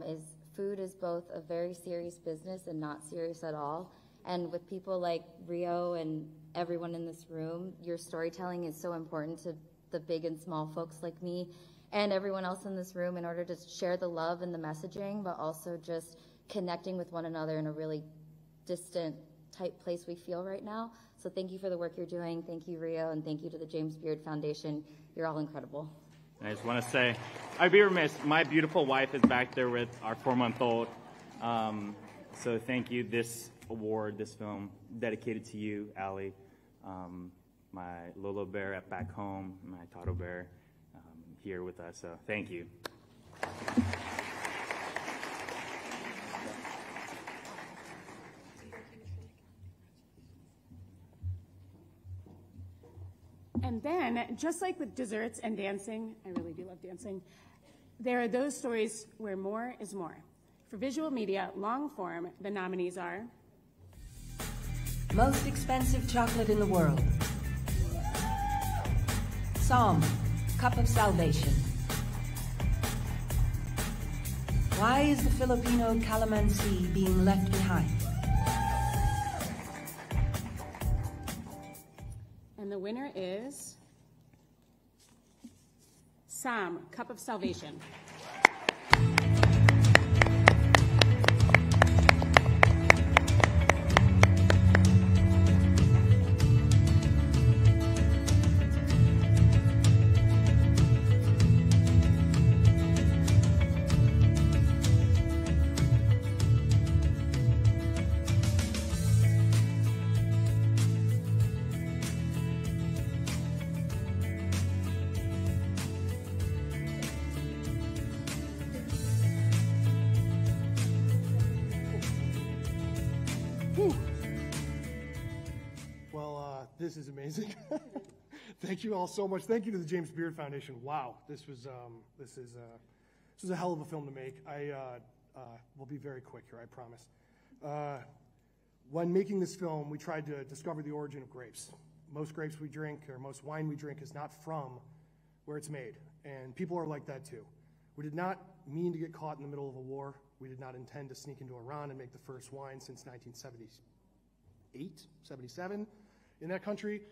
is food is both a very serious business and not serious at all. And with people like Rio and everyone in this room, your storytelling is so important to the big and small folks like me and everyone else in this room in order to share the love and the messaging, but also just connecting with one another in a really distant type place we feel right now. So thank you for the work you're doing. Thank you, Rio, and thank you to the James Beard Foundation. You're all incredible. I just want to say, I'd be remiss. My beautiful wife is back there with our 4-month-old. So thank you. This award, this film, dedicated to you, Allie. My Lolo Bear at back home, my Toto Bear here with us. So thank you. And then, just like with desserts and dancing, I really do love dancing, there are those stories where more is more. For visual media, long form, the nominees are Most expensive chocolate in the world. Psalm, Cup of Salvation. Why is the Filipino calamansi being left behind? And the winner is Sam, Cup of Salvation. This is amazing. Thank you all so much. Thank you to the James Beard Foundation. Wow, this is a hell of a film to make. I will be very quick here, I promise. When making this film, we tried to discover the origin of grapes. Most grapes we drink, or most wine we drink, is not from where it's made, and people are like that too. We did not mean to get caught in the middle of a war. We did not intend to sneak into Iran and make the first wine since 1978, 77. In that country,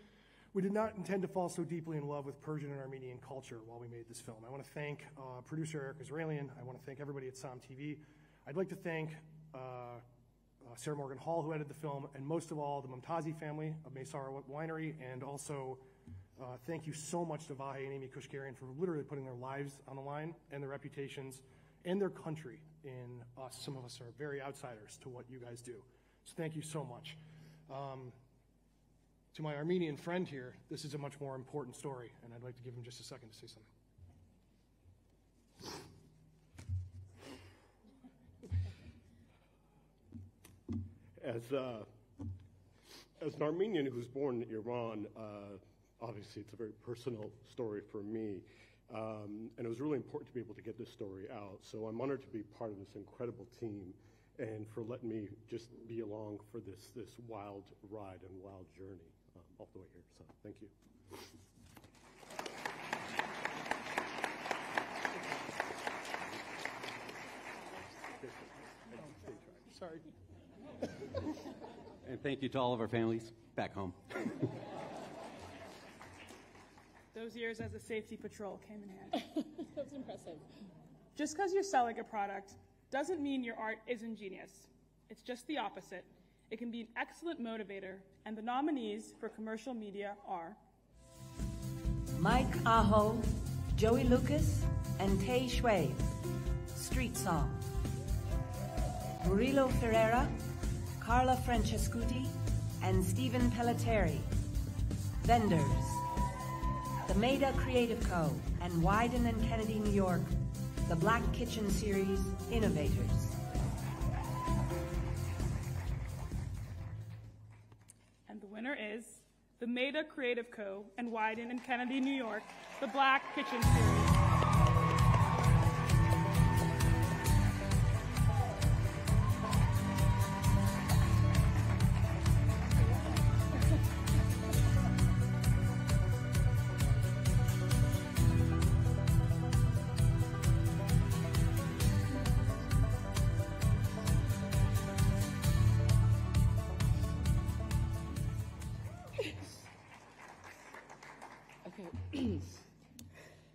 we did not intend to fall so deeply in love with Persian and Armenian culture while we made this film. I want to thank producer Eric Israelian. I want to thank everybody at SOM TV. I'd like to thank Sarah Morgan Hall, who edited the film, and most of all, the Mumtazi family of Maysara Winery, and also thank you so much to Vahe and Amy Kushgarian for literally putting their lives on the line and their reputations and their country in us. Some of us are very outsiders to what you guys do. So thank you so much. To my Armenian friend here, this is a much more important story, and I'd like to give him just a second to say something. As an Armenian who's born in Iran, obviously it's a very personal story for me, and it was really important to be able to get this story out. So I'm honored to be part of this incredible team and for letting me just be along for this wild ride and wild journey all the way here. So thank you. Sorry. And thank you to all of our families back home. Those years as a safety patrol came in handy. That was impressive. Just because you're selling a product doesn't mean your art isn't genius. It's just the opposite. It can be an excellent motivator, and the nominees for commercial media are Mike Aho, Joey Lucas, and Tay Shui. Street Song. Murilo Ferreira, Carla Francescuti, and Stephen Pelletieri. Vendors. The Maida Creative Co. and Wyden and Kennedy, New York. The Black Kitchen Series Innovators. And the winner is the Maida Creative Co. and Wyden and Kennedy, New York, the Black Kitchen Series.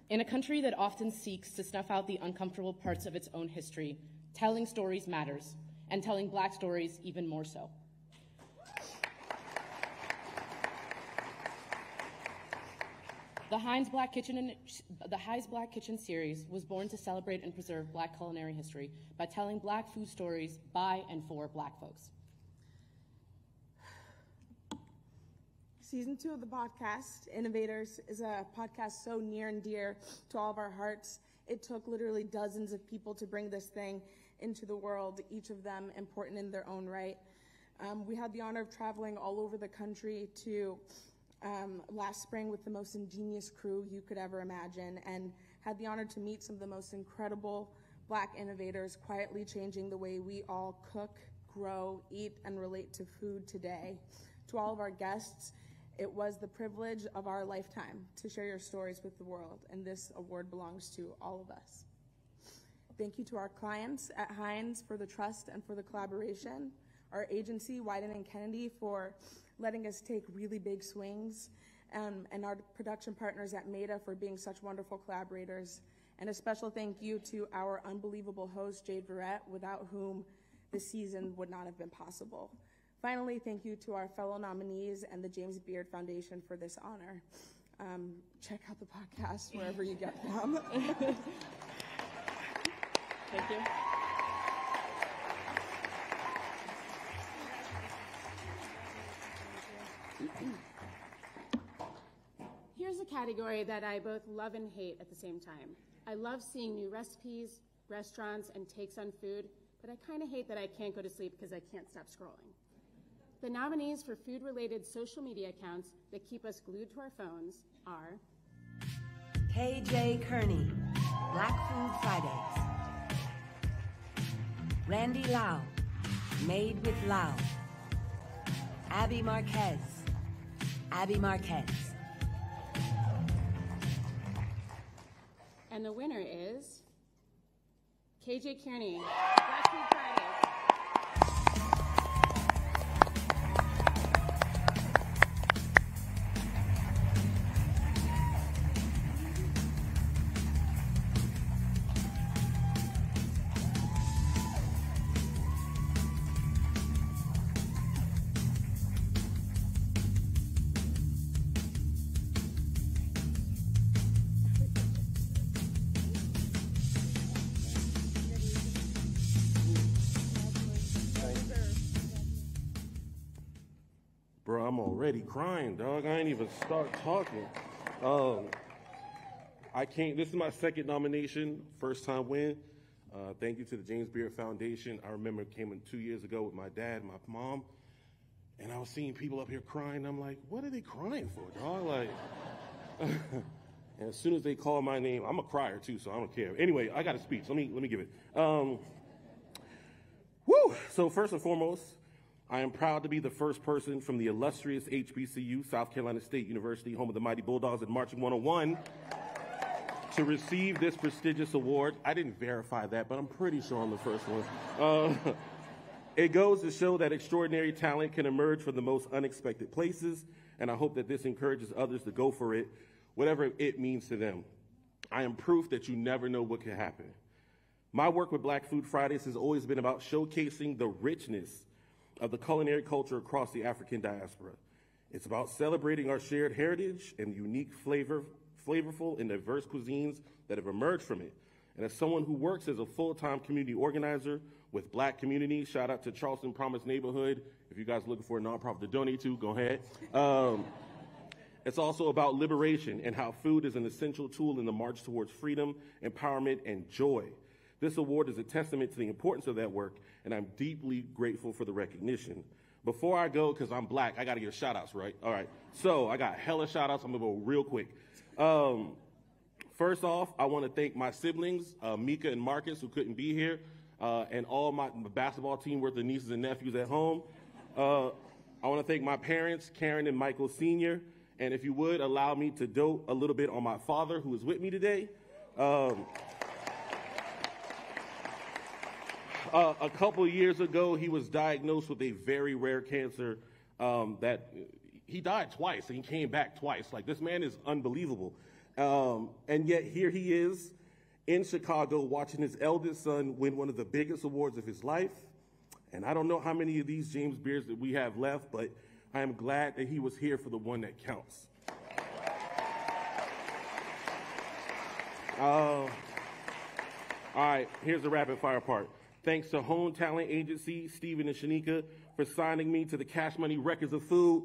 In a country that often seeks to snuff out the uncomfortable parts of its own history, telling stories matters, and telling Black stories even more so. The Heinz Black Kitchen series was born to celebrate and preserve Black culinary history by telling Black food stories by and for Black folks. Season 2 of the podcast, Innovators, is a podcast so near and dear to all of our hearts. It took literally dozens of people to bring this thing into the world, each of them important in their own right. We had the honor of traveling all over the country to last spring with the most ingenious crew you could ever imagine, and had the honor to meet some of the most incredible Black innovators quietly changing the way we all cook, grow, eat, and relate to food today. To all of our guests, it was the privilege of our lifetime to share your stories with the world, and this award belongs to all of us. Thank you to our clients at Heinz for the trust and for the collaboration, our agency, Wyden and Kennedy, for letting us take really big swings, and our production partners at Maida for being such wonderful collaborators, and a special thank you to our unbelievable host, Jade Verrett, without whom this season would not have been possible. Finally, thank you to our fellow nominees and the James Beard Foundation for this honor. Check out the podcast wherever you get them. Thank you. Here's a category that I both love and hate at the same time. I love seeing new recipes, restaurants, and takes on food, but I kind of hate that I can't go to sleep because I can't stop scrolling. The nominees for food-related social media accounts that keep us glued to our phones are KJ Kearney, Black Food Fridays. Randy Lau, Made with Lau. Abby Marquez, Abby Marquez. And the winner is KJ Kearney, Black Food Fridays. Bro, I'm already crying, dog. I ain't even start talking. This is my second nomination, first time win. Thank you to the James Beard Foundation. I remember it came in 2 years ago with my dad and my mom, and I was seeing people up here crying. I'm like, what are they crying for, dog? Like, and as soon as they call my name, I'm a crier too, so I don't care. Anyway, I got a speech. Let me give it. So first and foremost, I am proud to be the first person from the illustrious HBCU, South Carolina State University, home of the Mighty Bulldogs and Marching 101, to receive this prestigious award. I didn't verify that, but I'm pretty sure I'm the first one. It goes to show that extraordinary talent can emerge from the most unexpected places, and I hope that this encourages others to go for it, whatever it means to them. I am proof that you never know what can happen. My work with Black Food Fridays has always been about showcasing the richness of the culinary culture across the African diaspora. It's about celebrating our shared heritage and the unique flavorful and diverse cuisines that have emerged from it. And as someone who works as a full-time community organizer with Black communities, shout out to Charleston Promise Neighborhood. If you guys are looking for a nonprofit to donate to, go ahead. It's also about liberation and how food is an essential tool in the march towards freedom, empowerment, and joy. This award is a testament to the importance of that work, and I'm deeply grateful for the recognition. Before I go, because I'm Black, I got to give shout-outs, right? All right, so I got hella shout-outs. I'm going to go real quick. First off, I want to thank my siblings, Mika and Marcus, who couldn't be here, and all my basketball team worth of nieces and nephews at home. I want to thank my parents, Karen and Michael Sr., and if you would, allow me to dote a little bit on my father, who is with me today. A couple years ago, he was diagnosed with a very rare cancer that he died twice, and he came back twice. Like, this man is unbelievable. And yet here he is in Chicago watching his eldest son win one of the biggest awards of his life. And I don't know how many of these James Beards that we have left, but I am glad that he was here for the one that counts. All right, here's the rapid fire part. Thanks to Home Talent Agency, Stephen and Shanika, for signing me to the Cash Money Records of Food.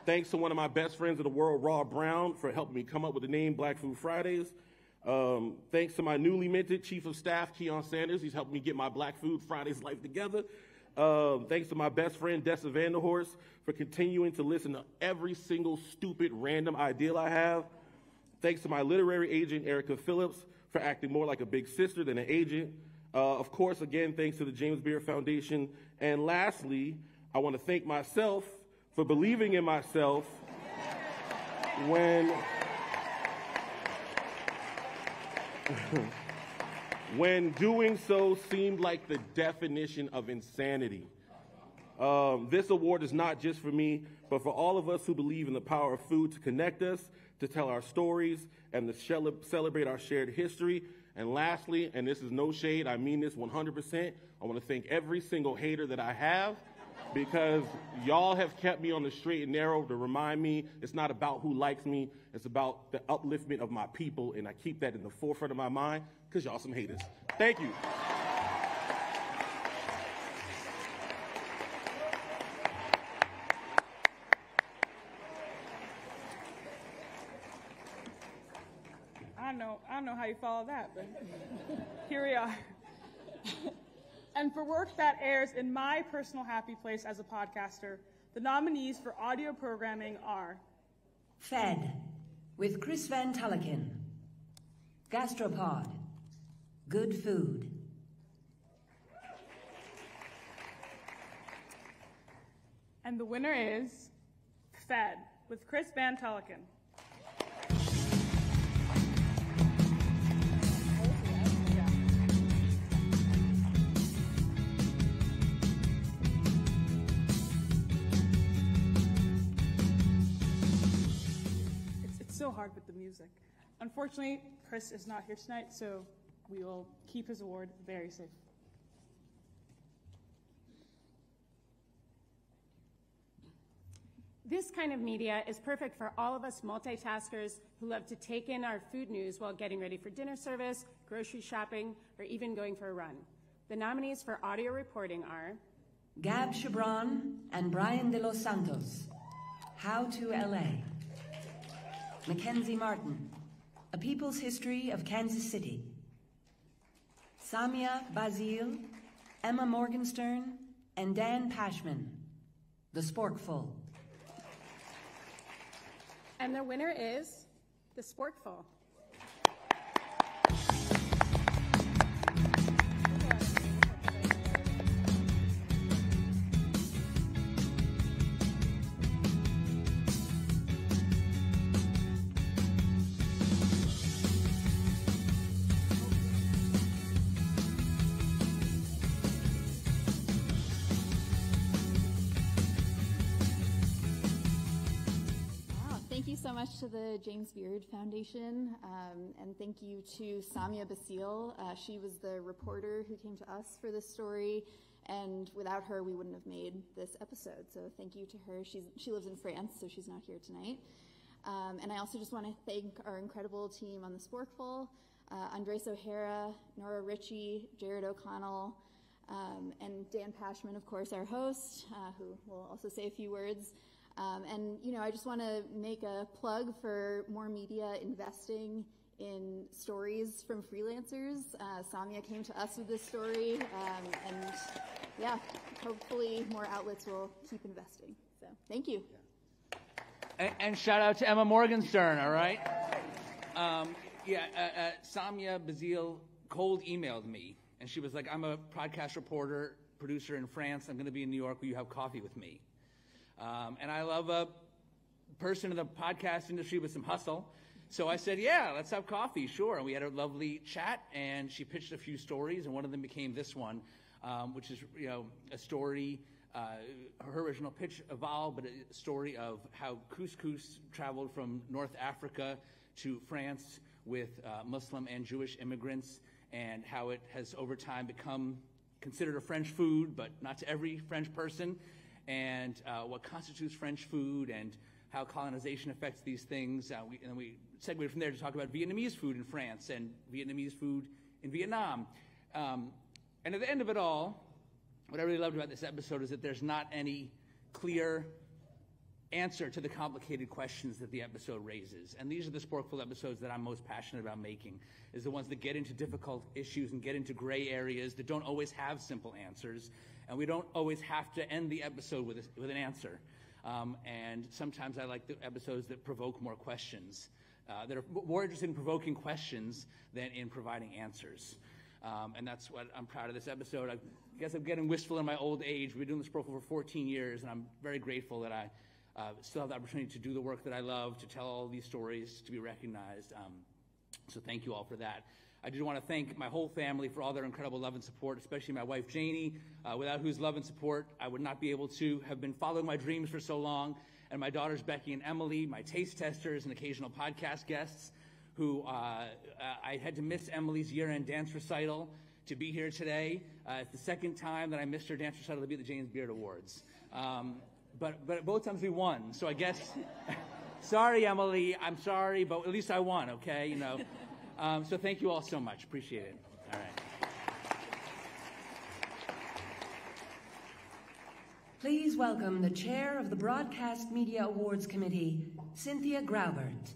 Thanks to one of my best friends in the world, Raw Brown, for helping me come up with the name Black Food Fridays. Thanks to my newly minted Chief of Staff, Keon Sanders. He's helping me get my Black Food Fridays life together. Thanks to my best friend, Dessa Vanderhorst, for continuing to listen to every single stupid random idea I have. Thanks to my literary agent, Erica Phillips, for acting more like a big sister than an agent. Of course, again, thanks to the James Beard Foundation. And lastly, I want to thank myself for believing in myself when doing so seemed like the definition of insanity. This award is not just for me, but for all of us who believe in the power of food to connect us, to tell our stories, and to celebrate our shared history. And lastly, and this is no shade, I mean this 100%, I want to thank every single hater that I have, because y'all have kept me on the straight and narrow to remind me it's not about who likes me, it's about the upliftment of my people, and I keep that in the forefront of my mind, because y'all some haters. Thank you. I don't know how you follow that, but here we are. And for work that airs in my personal happy place as a podcaster, the nominees for audio programming are Fed, with Chris Van Tulliken. Gastropod, Good Food. And the winner is Fed, with Chris Van Tulliken. So hard with the music. Unfortunately, Chris is not here tonight, so we will keep his award very safe. This kind of media is perfect for all of us multitaskers who love to take in our food news while getting ready for dinner service, grocery shopping, or even going for a run. The nominees for audio reporting are Gab Chabron and Brian de los Santos, How to LA. Mackenzie Martin, A People's History of Kansas City. Samia Bazil, Emma Morgenstern, and Dan Pashman, The Sporkful. And the winner is The Sporkful. To the James Beard Foundation, and thank you to Samia Basile. She was the reporter who came to us for this story, and without her, we wouldn't have made this episode. So thank you to her. She lives in France, so she's not here tonight. And I also just want to thank our incredible team on the Sporkful, Andres O'Hara, Nora Ritchie, Jared O'Connell, and Dan Pashman, of course, our host, who will also say a few words. And, you know, I just want to make a plug for more media investing in stories from freelancers. Samia came to us with this story, and yeah, hopefully more outlets will keep investing. So thank you. And shout out to Emma Morgenstern, all right? Samia Bazile cold emailed me, and she was like, I'm a podcast reporter, producer in France. I'm going to be in New York. Will you have coffee with me? And I love a person in the podcast industry with some hustle. So I said, yeah, let's have coffee, sure. And we had a lovely chat, and she pitched a few stories, and one of them became this one, which is, you know, a story. Her original pitch evolved, but a story of how couscous traveled from North Africa to France with Muslim and Jewish immigrants, and how it has over time become considered a French food, but not to every French person. And what constitutes French food and how colonization affects these things. And then we segued from there to talk about Vietnamese food in France and Vietnamese food in Vietnam. And at the end of it all, what I really loved about this episode is that there's not any clear answer to the complicated questions that the episode raises. And these are the Sporkful episodes that I'm most passionate about making, is the ones that get into difficult issues and get into gray areas that don't always have simple answers. And we don't always have to end the episode with an answer. And sometimes I like the episodes that provoke more questions, that are more interested in provoking questions than in providing answers. And that's what I'm proud of this episode. I guess I'm getting wistful in my old age. We've been doing this Sporkful for 14 years, and I'm very grateful that I still have the opportunity to do the work that I love, to tell all these stories, to be recognized. So thank you all for that. I do want to thank my whole family for all their incredible love and support, especially my wife, Janie, without whose love and support I would not be able to have been following my dreams for so long, and my daughters, Becky and Emily, my taste testers and occasional podcast guests, who I had to miss Emily's year-end dance recital to be here today. It's the second time that I missed her dance recital to be at the James Beard Awards. But both times we won, so I guess, sorry, Emily, I'm sorry, but at least I won, okay, you know. So thank you all so much. Appreciate it. All right. Please welcome the chair of the Broadcast Media Awards Committee, Cynthia Graubert.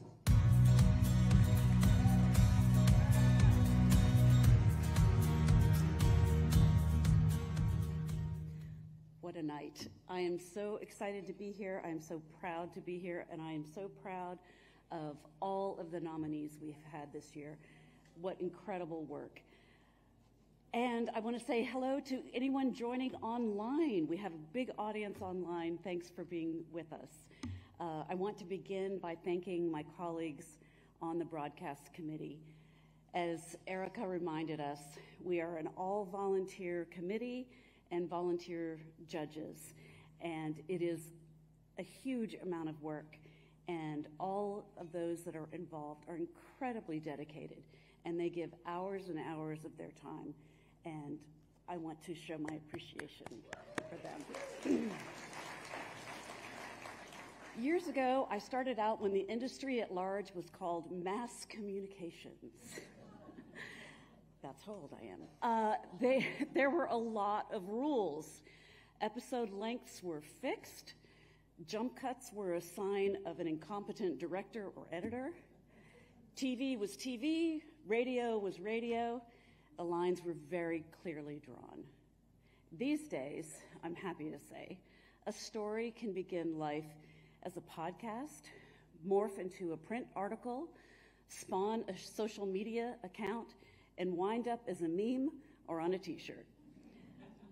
What a night. I am so excited to be here. I am so proud to be here, and I am so proud of all of the nominees we've had this year. What incredible work. And I want to say hello to anyone joining online. We have a big audience online. Thanks for being with us. I want to begin by thanking my colleagues on the broadcast committee. As Erica reminded us, we are an all-volunteer committee and volunteer judges, and it is a huge amount of work. And all of those that are involved are incredibly dedicated, and they give hours and hours of their time, and I want to show my appreciation for them. Years ago, I started out when the industry at large was called mass communications. That's how old I am. There were a lot of rules, Episode lengths were fixed. Jump cuts were a sign of an incompetent director or editor. TV was TV, radio was radio. The lines were very clearly drawn. These days, I'm happy to say, a story can begin life as a podcast, morph into a print article, spawn a social media account, and wind up as a meme or on a t-shirt.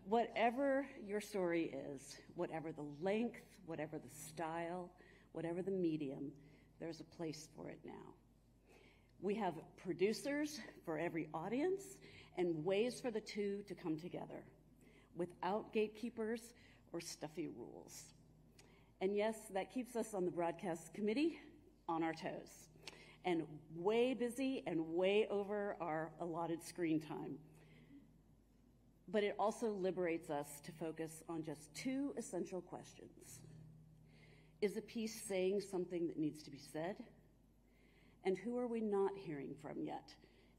Whatever your story is, whatever the length, whatever the style, whatever the medium, there's a place for it now. We have producers for every audience and ways for the two to come together without gatekeepers or stuffy rules. And yes, that keeps us on the broadcast committee on our toes and way busy and way over our allotted screen time. But it also liberates us to focus on just two essential questions. Is a piece saying something that needs to be said? And who are we not hearing from yet?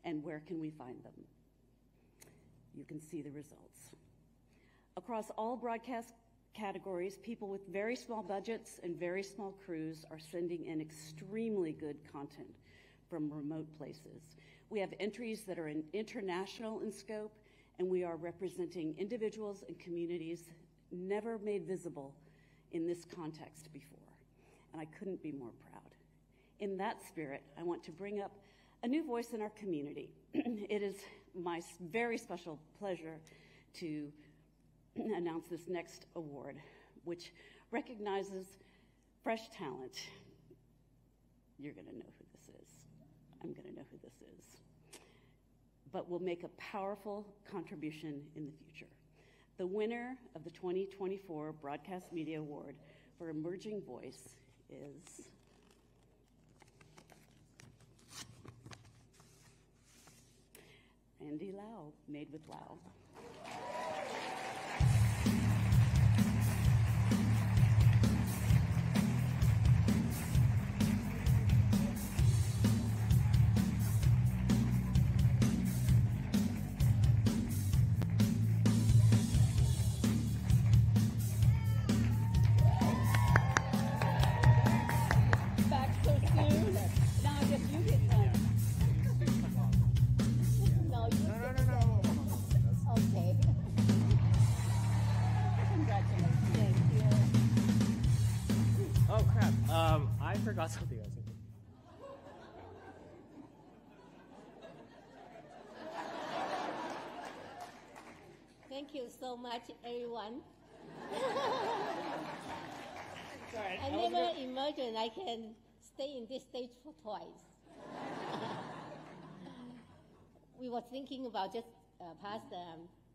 And where can we find them? You can see the results. Across all broadcast categories, people with very small budgets and very small crews are sending in extremely good content from remote places. We have entries that are international in scope, and we are representing individuals and communities never made visible in this context before. And I couldn't be more proud. In that spirit, I want to bring up a new voice in our community. It is my very special pleasure to announce this next award, which recognizes fresh talent. You're gonna know who this is. I'm gonna know who this is. But will make a powerful contribution in the future. The winner of the 2024 Broadcast Media Award for Emerging Voice is Randy Lau, Made with Lau. Back so soon. Now I guess you get one. No, you no. Okay. Congratulations. Thank you. Oh crap! I forgot something else. Thank you so much, everyone. Sorry, I never imagined I can stay in this stage for twice. We were thinking about just past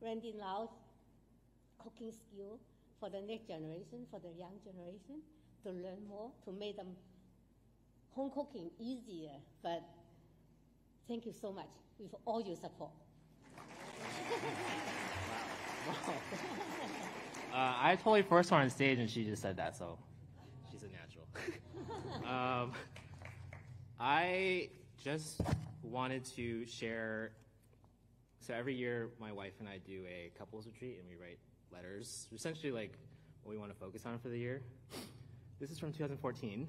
Randy Lau's cooking skill for the next generation, for the young generation, to learn more, to make them home cooking easier. But thank you so much with all your support. I totally forced her on stage and she just said that, so she's a natural. I just wanted to share, so every year my wife and I do a couples retreat and we write letters, essentially like what we want to focus on for the year. This is from 2014.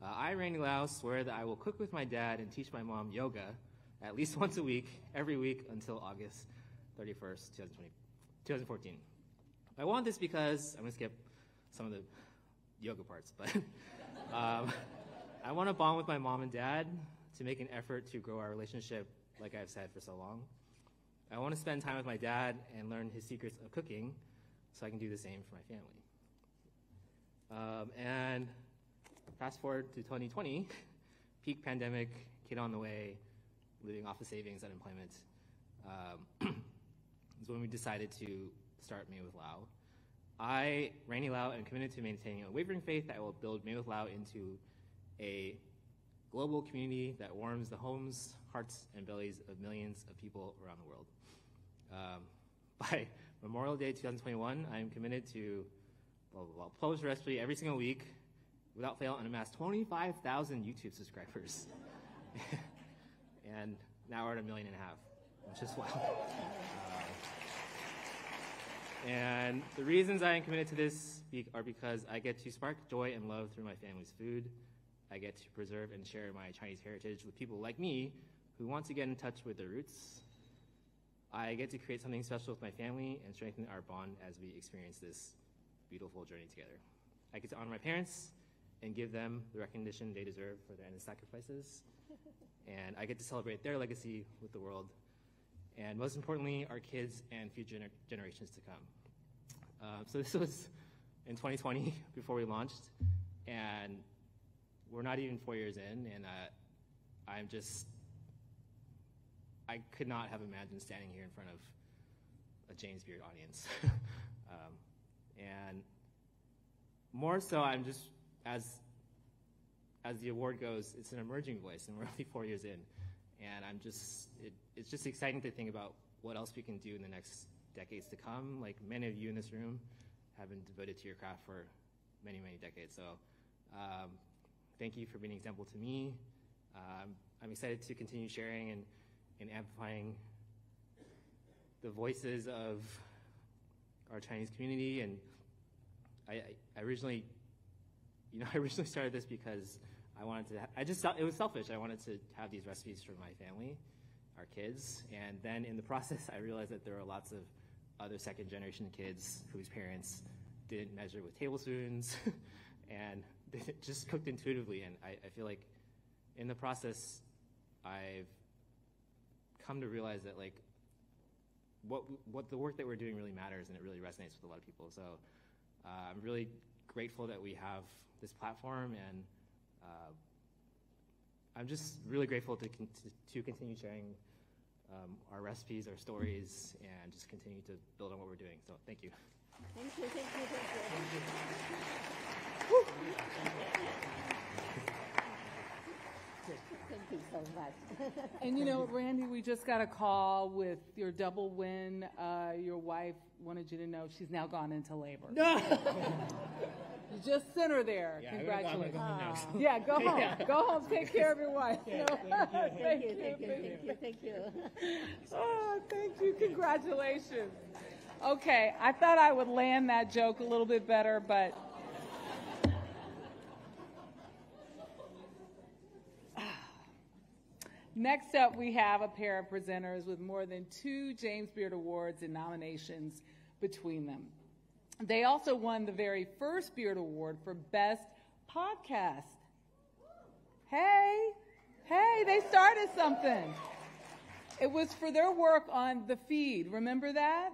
I, Randy Lau, swear that I will cook with my dad and teach my mom yoga at least once a week, every week until August 31st, 2014. I want this because, I'm going to skip some of the yoga parts, but I want to bond with my mom and dad to make an effort to grow our relationship, like I've said for so long. I want to spend time with my dad and learn his secrets of cooking so I can do the same for my family. And fast forward to 2020, peak pandemic, kid on the way, living off of savings, unemployment, is when we decided to start Made with Lau. I, Randy Lau, am committed to maintaining a wavering faith that will build Made with Lau into a global community that warms the homes, hearts, and bellies of millions of people around the world. By Memorial Day 2021, I am committed to publish a recipe every single week, without fail, and amass 25,000 YouTube subscribers. And now we're at 1.5 million, which is wild. And the reasons I am committed to this are because I get to spark joy and love through my family's food. I get to preserve and share my Chinese heritage with people like me who want to get in touch with their roots. I get to create something special with my family and strengthen our bond as we experience this beautiful journey together. I get to honor my parents and give them the recognition they deserve for their endless sacrifices. And I get to celebrate their legacy with the world. And most importantly, our kids and future generations to come. So this was in 2020 before we launched. And we're not even 4 years in. And I could not have imagined standing here in front of a James Beard audience. And more so, I'm just, as the award goes, it's an emerging voice, and we're only 4 years in. And it's just exciting to think about what else we can do in the next decades to come. Like many of you in this room have been devoted to your craft for many, many decades. So thank you for being an example to me. I'm excited to continue sharing and amplifying the voices of our Chinese community. And I originally started this because I wanted to, it was selfish. I wanted to have these recipes for my family, our kids. And then in the process, I realized that there are lots of other second generation kids whose parents didn't measure with tablespoons and they just cooked intuitively. And I feel like in the process, I've come to realize that like what the work that we're doing really matters, and it really resonates with a lot of people. So I'm really grateful that we have this platform, and I'm just really grateful to continue sharing our recipes, our stories, and just continue to build on what we're doing. So thank you. Thank you, thank you, thank you. Thank you so much. And you know, Randy, we just got a call with your double win. Your wife wanted you to know she's now gone into labor. No! You just sent her there. Yeah, congratulations. I'm gonna go home now. Yeah, go home. Yeah. Go home. Take care of your wife. Yeah, thank you. Oh, thank you. Congratulations. Okay, I thought I would land that joke a little bit better, but next up we have a pair of presenters with more than 2 James Beard Awards and nominations between them. They also won the very first Beard Award for Best Podcast. Hey, they started something. It was for their work on The Feed. Remember that?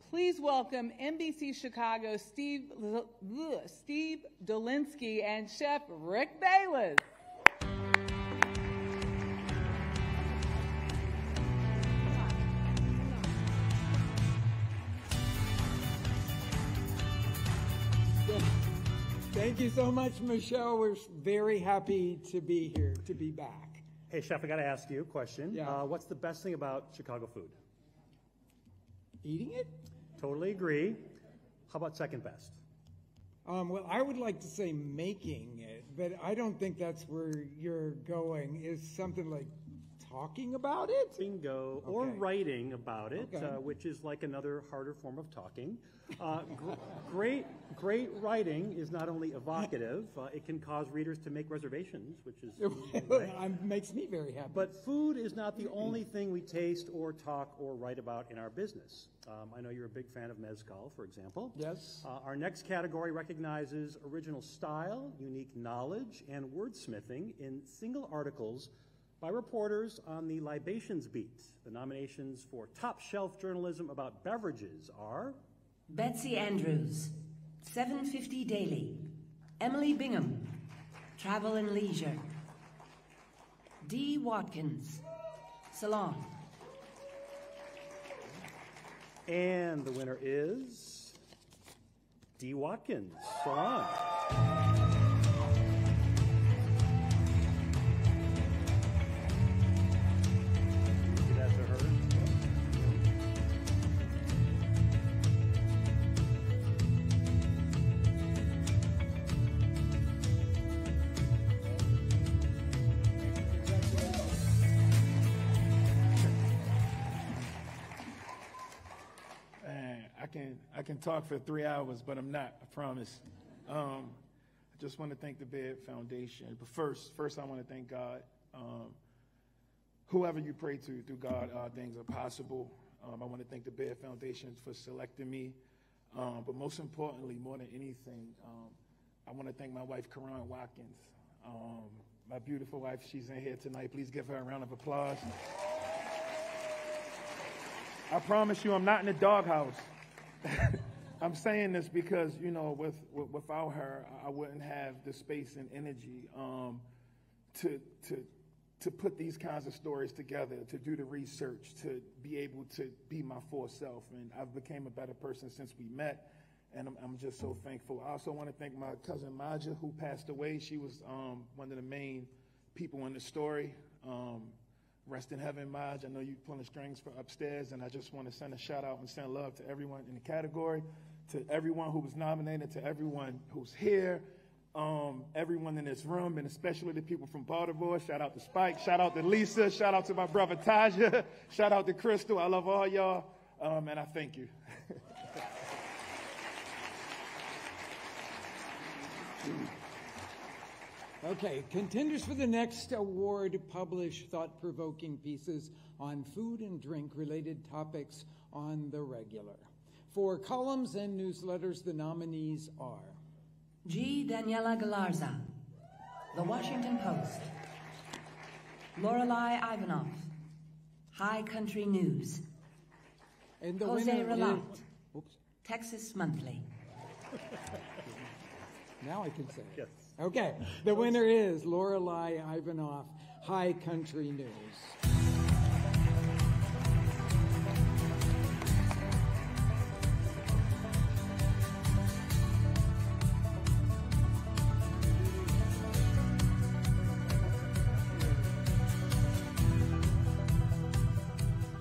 Please welcome NBC Chicago Steve Dolinsky and Chef Rick Bayless. Thank you so much, Michelle. We're very happy to be here, to be back. Hey, Chef, I got to ask you a question. Yeah. What's the best thing about Chicago food? Eating it? Totally agree. How about second best? Well, I would like to say making it, but I don't think that's where you're going. Is something like talking about it? Bingo. Okay. Or writing about it, Okay. which is like another harder form of talking. Great writing is not only evocative, it can cause readers to make reservations, which is makes me very happy. But food is not the only thing we taste or talk or write about in our business. I know you're a big fan of mezcal, for example. Yes. Our next category recognizes original style, unique knowledge, and wordsmithing in single articles by reporters on the libations beat. The nominations for top shelf journalism about beverages are Betsy Andrews, 750 Daily. Emily Bingham, Travel and Leisure. Dee Watkins, Salon. And the winner is Dee Watkins, Salon. Give that to her. can talk for 3 hours, but I'm not, I promise. I just want to thank the Baird Foundation. But first I want to thank God. Whoever you pray to, through God, things are possible. I want to thank the Baird Foundation for selecting me. But most importantly, more than anything, I want to thank my wife, Karan Watkins. My beautiful wife, she's in here tonight. Please give her a round of applause. I promise you, I'm not in the doghouse. I'm saying this because, you know, without her, I wouldn't have the space and energy to put these kinds of stories together, to do the research, to be able to be my full self. And I've become a better person since we met, and I'm just so thankful. I also want to thank my cousin Maja, who passed away. She was one of the main people in the story. Rest in heaven, Maj. I know you're pulling strings for upstairs, and I just want to send a shout out and send love to everyone in the category, to everyone who was nominated, to everyone who's here, everyone in this room, and especially the people from Baltimore. Shout out to Spike, shout out to Lisa, shout out to my brother Taja, shout out to Crystal. I love all y'all, and I thank you. Okay, contenders for the next award publish thought-provoking pieces on food and drink-related topics on the regular. For columns and newsletters, the nominees are G. Daniela Galarza, The Washington Post. Lorelei Ivanov, High Country News. And the Jose winner Relat, is... Texas Monthly. Now I can say it. Yes. Okay, the winner is Lorelei Ivanov, High Country News.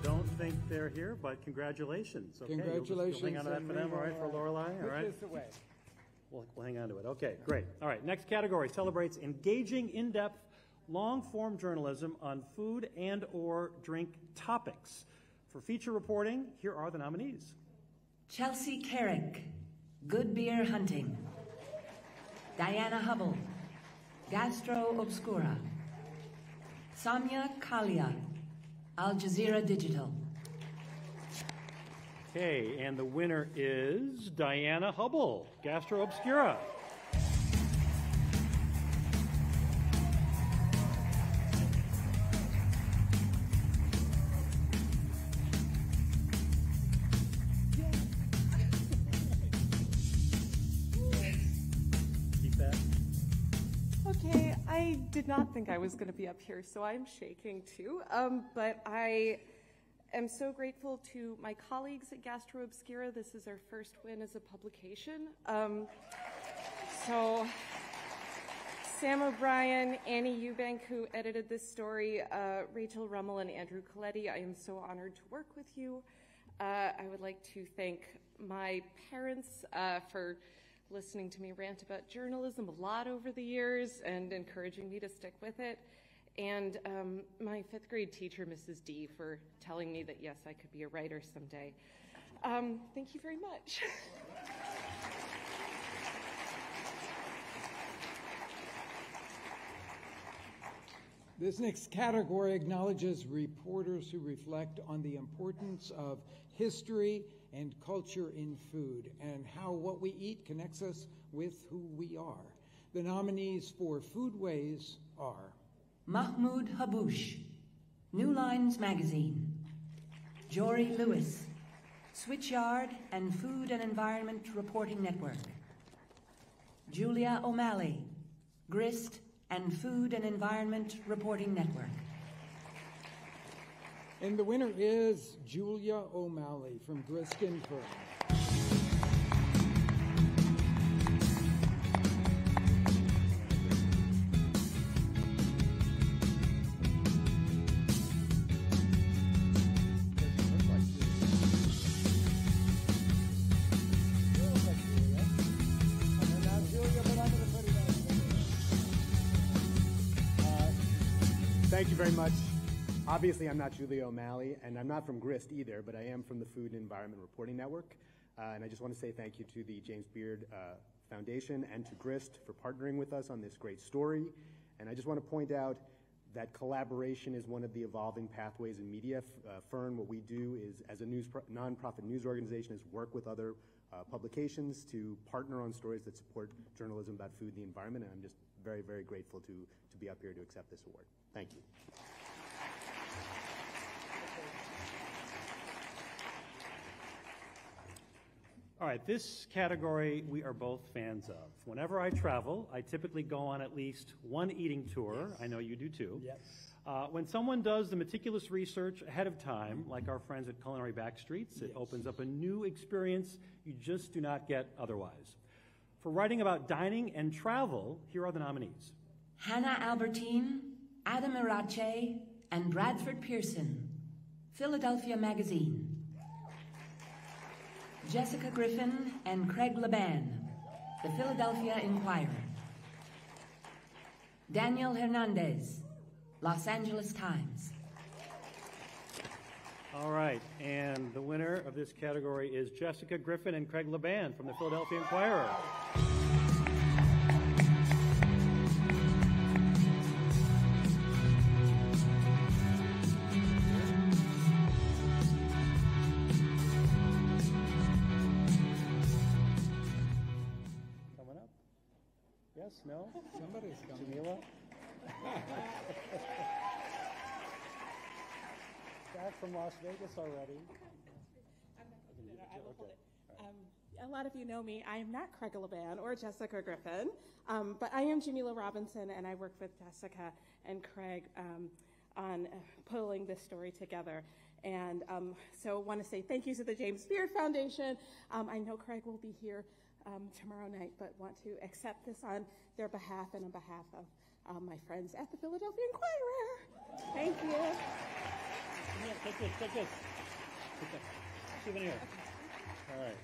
Don't think they're here, but congratulations. Okay, Congratulations. You'll hang on to that for them, all right, for Lorelei, all right? Put this away. We'll hang on to it. Okay, great. All right, next category celebrates engaging, in-depth, long-form journalism on food and or drink topics. For feature reporting, here are the nominees. Chelsea Carrick, Good Beer Hunting. Diana Hubble, Gastro Obscura. Samia Kalia, Al Jazeera Digital. Okay, and the winner is Diana Hubble, Gastro Obscura. Keep that. Okay, I did not think I was going to be up here, so I'm shaking too. But I am so grateful to my colleagues at Gastro Obscura. This is our first win as a publication. So Sam O'Brien, Annie Eubank, who edited this story, Rachel Rummel, and Andrew Coletti, I am so honored to work with you. I would like to thank my parents for listening to me rant about journalism a lot over the years and encouraging me to stick with it. And my fifth grade teacher, Mrs. D, for telling me that, yes, I could be a writer someday. Thank you very much. This next category acknowledges reporters who reflect on the importance of history and culture in food and how what we eat connects us with who we are. The nominees for Foodways are Mahmoud Haboush, New Lines Magazine. Jory Lewis, Switchyard and Food and Environment Reporting Network. Julia O'Malley, Grist and Food and Environment Reporting Network. And the winner is Julia O'Malley from Grist and Fern. Thank you very much. Obviously, I'm not Julia O'Malley, and I'm not from Grist either, but I am from the Food and Environment Reporting Network. And I just want to say thank you to the James Beard Foundation and to Grist for partnering with us on this great story. And I just want to point out that collaboration is one of the evolving pathways in media. Fern, what we do is, as a nonprofit news organization, is work with other publications to partner on stories that support journalism about food and the environment. And I'm just very, very grateful to be up here to accept this award. Thank you. All right, this category we are both fans of. Whenever I travel, I typically go on at least one eating tour. Yes. I know you do too. Yes. When someone does the meticulous research ahead of time, like our friends at Culinary Backstreets, it opens up a new experience you just do not get otherwise. For writing about dining and travel, here are the nominees. Hannah Albertine, Adam Irache, and Bradford Pearson, Philadelphia Magazine. Jessica Griffin and Craig Laban, The Philadelphia Inquirer. Daniel Hernandez, Los Angeles Times. All right, and the winner of this category is Jessica Griffin and Craig Laban from The Philadelphia Inquirer. No? Somebody's coming. Jamila? Back from Las Vegas already. A lot of you know me. I am not Craig Laban or Jessica Griffin, but I am Jamila Robinson, and I work with Jessica and Craig on pulling this story together. And so I want to say thank you to the James Beard Foundation. I know Craig will be here tomorrow night, but want to accept this on their behalf and on behalf of my friends at the Philadelphia Inquirer. Thank you. Take this. Take this. Souvenir. All right.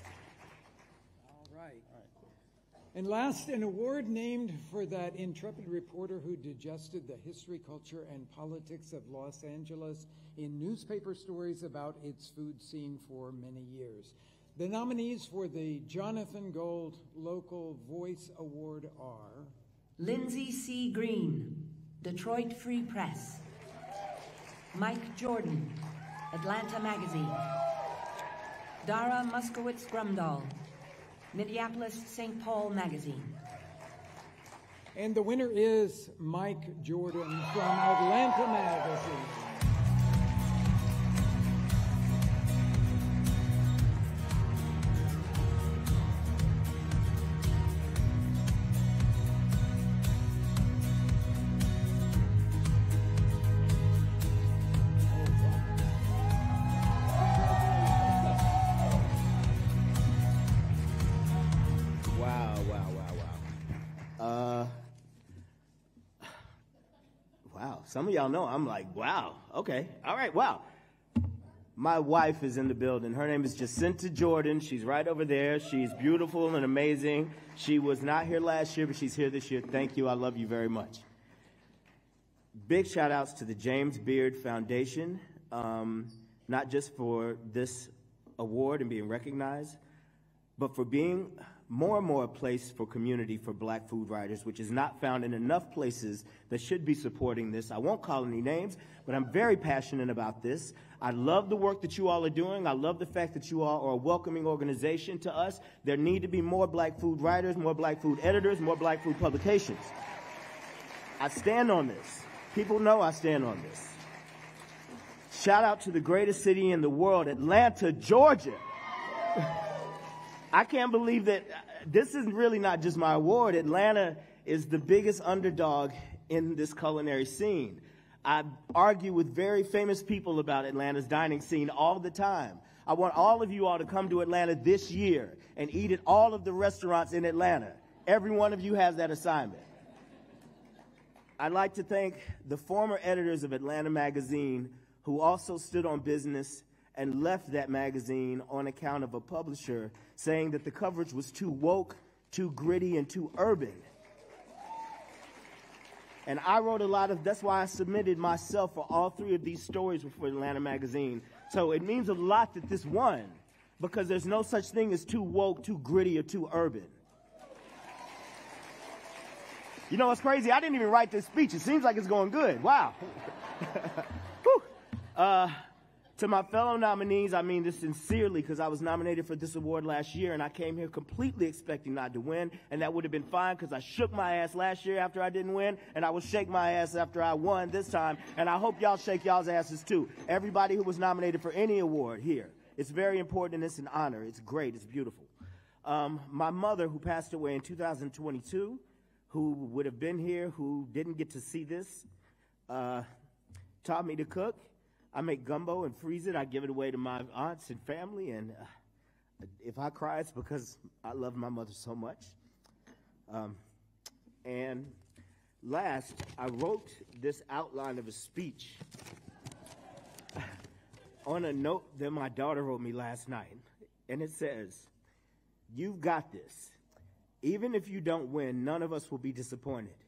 All right. And last, an award named for that intrepid reporter who digested the history, culture, and politics of Los Angeles in newspaper stories about its food scene for many years. The nominees for the Jonathan Gold Local Voice Award are Lindsay C. Green, Detroit Free Press. Mike Jordan, Atlanta Magazine. Dara Muskowitz Grumdahl, Minneapolis St. Paul Magazine. And the winner is Mike Jordan from Atlanta Magazine. Some of y'all know I'm like, wow, okay, all right, wow. My wife is in the building. Her name is Jacinta Jordan. She's right over there. She's beautiful and amazing. She was not here last year, but she's here this year. Thank you. I love you very much. Big shout outs to the James Beard Foundation, not just for this award and being recognized, but for being more and more a place for community for black food writers, which is not found in enough places that should be supporting this. I won't call any names, but I'm very passionate about this. I love the work that you all are doing. I love the fact that you all are a welcoming organization to us. There need to be more black food writers, more black food editors, more black food publications. I stand on this. People know I stand on this. Shout out to the greatest city in the world, Atlanta, Georgia. I can't believe that this is really not just my award. Atlanta is the biggest underdog in this culinary scene. I argue with very famous people about Atlanta's dining scene all the time. I want all of you all to come to Atlanta this year and eat at all of the restaurants in Atlanta. Every one of you has that assignment. I'd like to thank the former editors of Atlanta Magazine who also stood on business and left that magazine on account of a publisher saying that the coverage was too woke, too gritty, and too urban. And I wrote a lot of, that's why I submitted myself for all three of these stories for Atlanta Magazine. So it means a lot that this won. because there's no such thing as too woke, too gritty, or too urban. You know what's crazy? I didn't even write this speech. It seems like it's going good. Wow. To my fellow nominees, I mean this sincerely because I was nominated for this award last year and I came here completely expecting not to win, and that would have been fine because I shook my ass last year after I didn't win, and I will shake my ass after I won this time, and I hope y'all shake y'all's asses too. Everybody who was nominated for any award here. It's very important and it's an honor. It's great. It's beautiful. My mother, who passed away in 2022, who would have been here, who didn't get to see this, taught me to cook. I make gumbo and freeze it. I give it away to my aunts and family, and if I cry, it's because I love my mother so much. And last, I wrote this outline of a speech on a note that my daughter wrote me last night, and it says, "You've got this. Even if you don't win, none of us will be disappointed.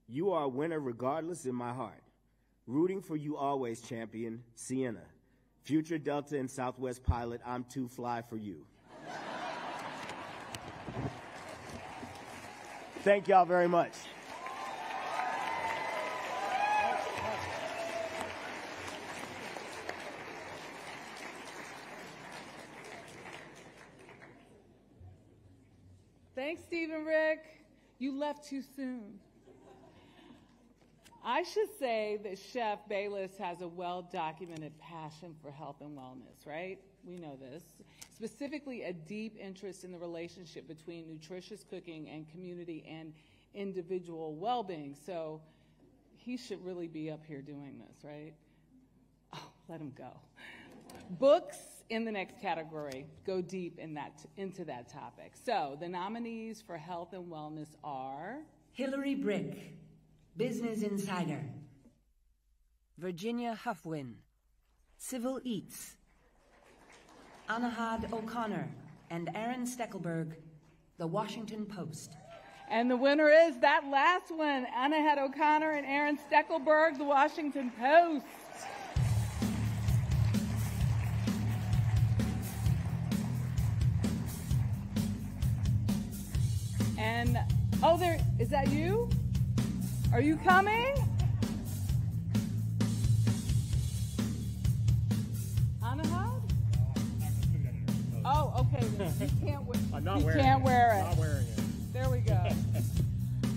You are a winner regardless in my heart. Rooting for you always, champion, Sienna. Future Delta and Southwest pilot, I'm too fly for you." Thank y'all very much. Thanks, Stephen Rick. You left too soon. I should say that Chef Bayless has a well-documented passion for health and wellness, right? We know this. Specifically, a deep interest in the relationship between nutritious cooking and community and individual well-being. So he should really be up here doing this, right? Oh, let him go. Books in the next category go deep into that topic. So the nominees for health and wellness are Hillary Brick, Business Insider; Virginia Huffwin, Civil Eats; Anahad O'Connor and Aaron Steckelberg, The Washington Post. And the winner is that last one, Anahad O'Connor and Aaron Steckelberg, The Washington Post. And, oh, is that you? Are you coming? Anahad? Oh, okay. You can't wear it. I'm not you wearing can't it. wear it. Not wearing it. There we go.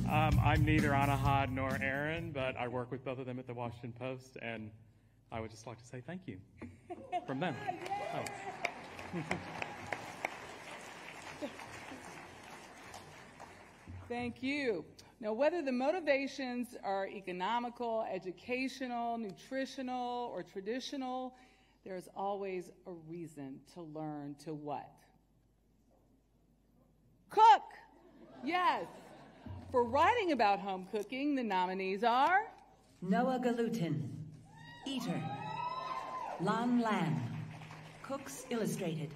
I'm neither Anahad nor Aaron, but I work with both of them at the Washington Post, and I would just like to say thank you from them. Oh. Thank you. Now, whether the motivations are economical, educational, nutritional, or traditional, there's always a reason to learn to what? Cook! Yes. For writing about home cooking, the nominees are Noah Galutin, Eater; Lan Lam, Cooks Illustrated;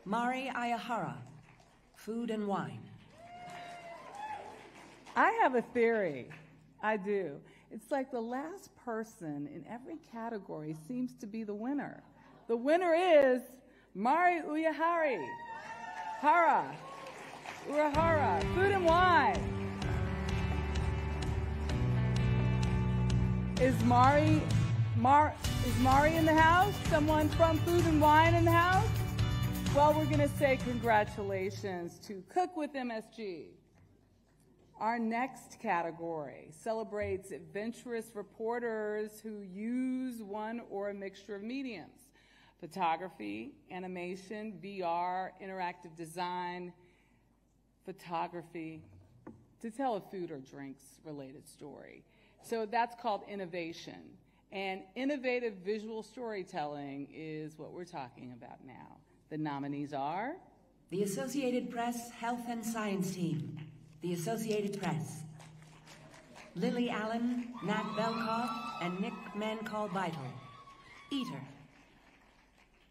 Mari Ayahara, Food and Wine. I have a theory. I do. It's like the last person in every category seems to be the winner. The winner is Mari Uyahari. Urahara, Food and Wine. Is Mari in the house? Someone from Food and Wine in the house? Well, we're going to say congratulations to Cook with MSG. Our next category celebrates adventurous reporters who use one or a mixture of mediums: photography, animation, VR, interactive design, photography, to tell a food or drinks related story. So that's called innovation. And innovative visual storytelling is what we're talking about now. The nominees are the Associated Press Health and Science Team, the Associated Press; Lily Allen, Nat Belkoff, and Nick Mancall-Beitel, Eater;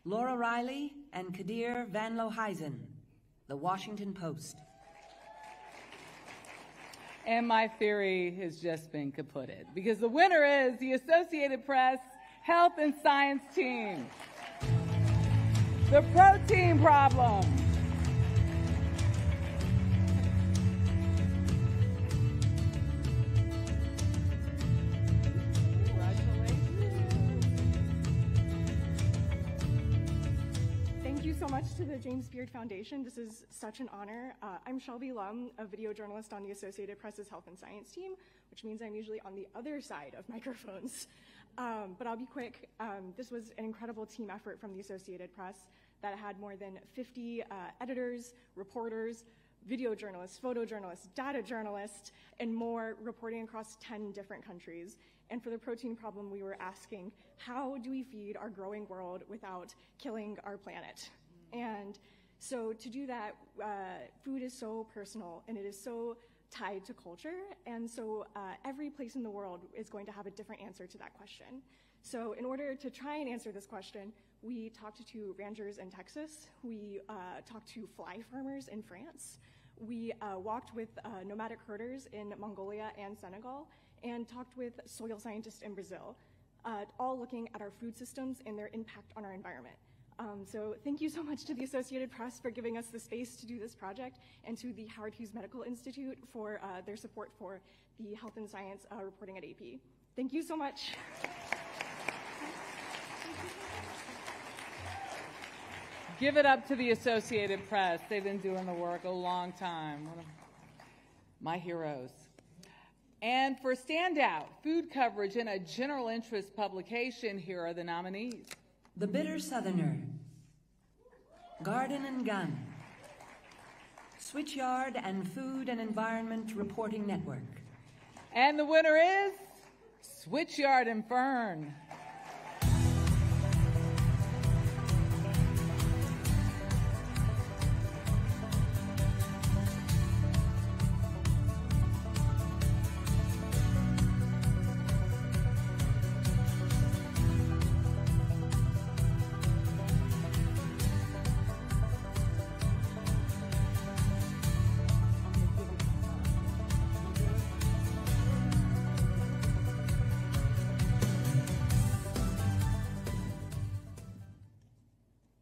Laura Riley and Kadir Van Lohuizen, The Washington Post. And my theory has just been kaputted, because the winner is the Associated Press Health and Science Team. The protein problem. Thank you so much to the James Beard Foundation. This is such an honor. I'm Shelby Lum, a video journalist on the Associated Press's Health and Science team, which means I'm usually on the other side of microphones. But I'll be quick. This was an incredible team effort from the Associated Press that had more than 50 editors, reporters, video journalists, photojournalists, data journalists, and more reporting across 10 different countries. And for the protein problem, we were asking, how do we feed our growing world without killing our planet? And so to do that, food is so personal and it is so tied to culture. And so every place in the world is going to have a different answer to that question. So in order to try and answer this question, we talked to ranchers in Texas. We talked to fly farmers in France. We walked with nomadic herders in Mongolia and Senegal, and talked with soil scientists in Brazil, all looking at our food systems and their impact on our environment. So thank you so much to the Associated Press for giving us the space to do this project, and to the Howard Hughes Medical Institute for their support for the health and science reporting at AP. Thank you so much. Give it up to the Associated Press. They've been doing the work a long time. One of my heroes. And for standout food coverage in a general interest publication, here are the nominees. The Bitter Southerner, Garden and Gun, Switchyard and Food and Environment Reporting Network. And the winner is Switchyard and Fern.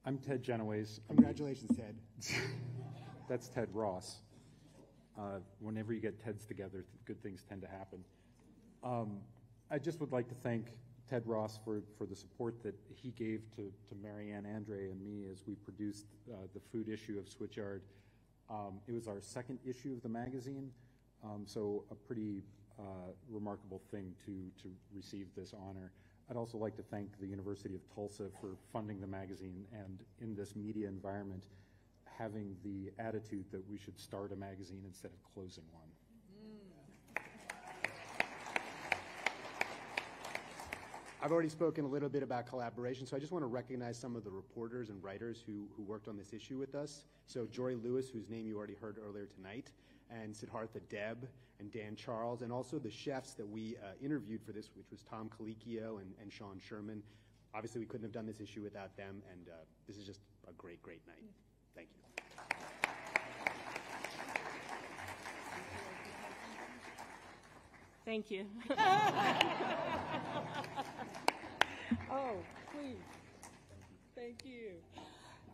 I'm Ted Genoways. Congratulations, Ted. That's Ted Ross. Whenever you get Teds together, good things tend to happen. I just would like to thank Ted Ross for the support that he gave to Marianne Andre and me as we produced the food issue of Switchyard. It was our second issue of the magazine, so a pretty remarkable thing to receive this honor. I'd also like to thank the University of Tulsa for funding the magazine, and in this media environment, having the attitude that we should start a magazine instead of closing one. I've already spoken a little bit about collaboration, so I just want to recognize some of the reporters and writers who worked on this issue with us. So Jory Lewis, whose name you already heard earlier tonight, and Siddhartha Deb and Dan Charles, and also the chefs that we interviewed for this, which was Tom Colicchio and Sean Sherman. Obviously, we couldn't have done this issue without them, and this is just a great, great night. Thank you. Thank you. Oh, please. Thank you.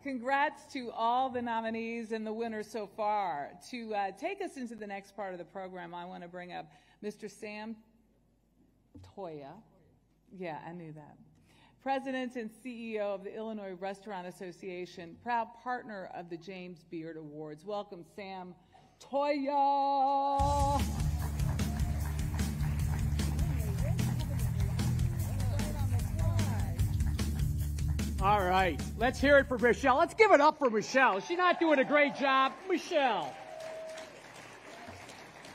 Congrats to all the nominees and the winners so far. To take us into the next part of the program, I want to bring up Mr. Sam Toya. Yeah, I knew that. President and CEO of the Illinois Restaurant Association, proud partner of the James Beard Awards. Welcome, Sam Toya. All right, let's hear it for Michelle. Let's give it up for Michelle. She's not doing a great job. Michelle.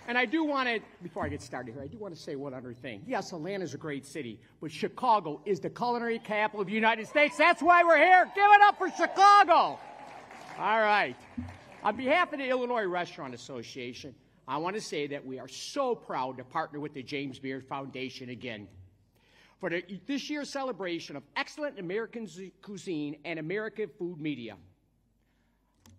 And I do want to, before I get started here, I do want to say one other thing. Yes, Atlanta's a great city, but Chicago is the culinary capital of the United States. That's why we're here. Give it up for Chicago. All right. On behalf of the Illinois Restaurant Association, I want to say that we are so proud to partner with the James Beard Foundation again for this year's celebration of excellent American cuisine and American food media.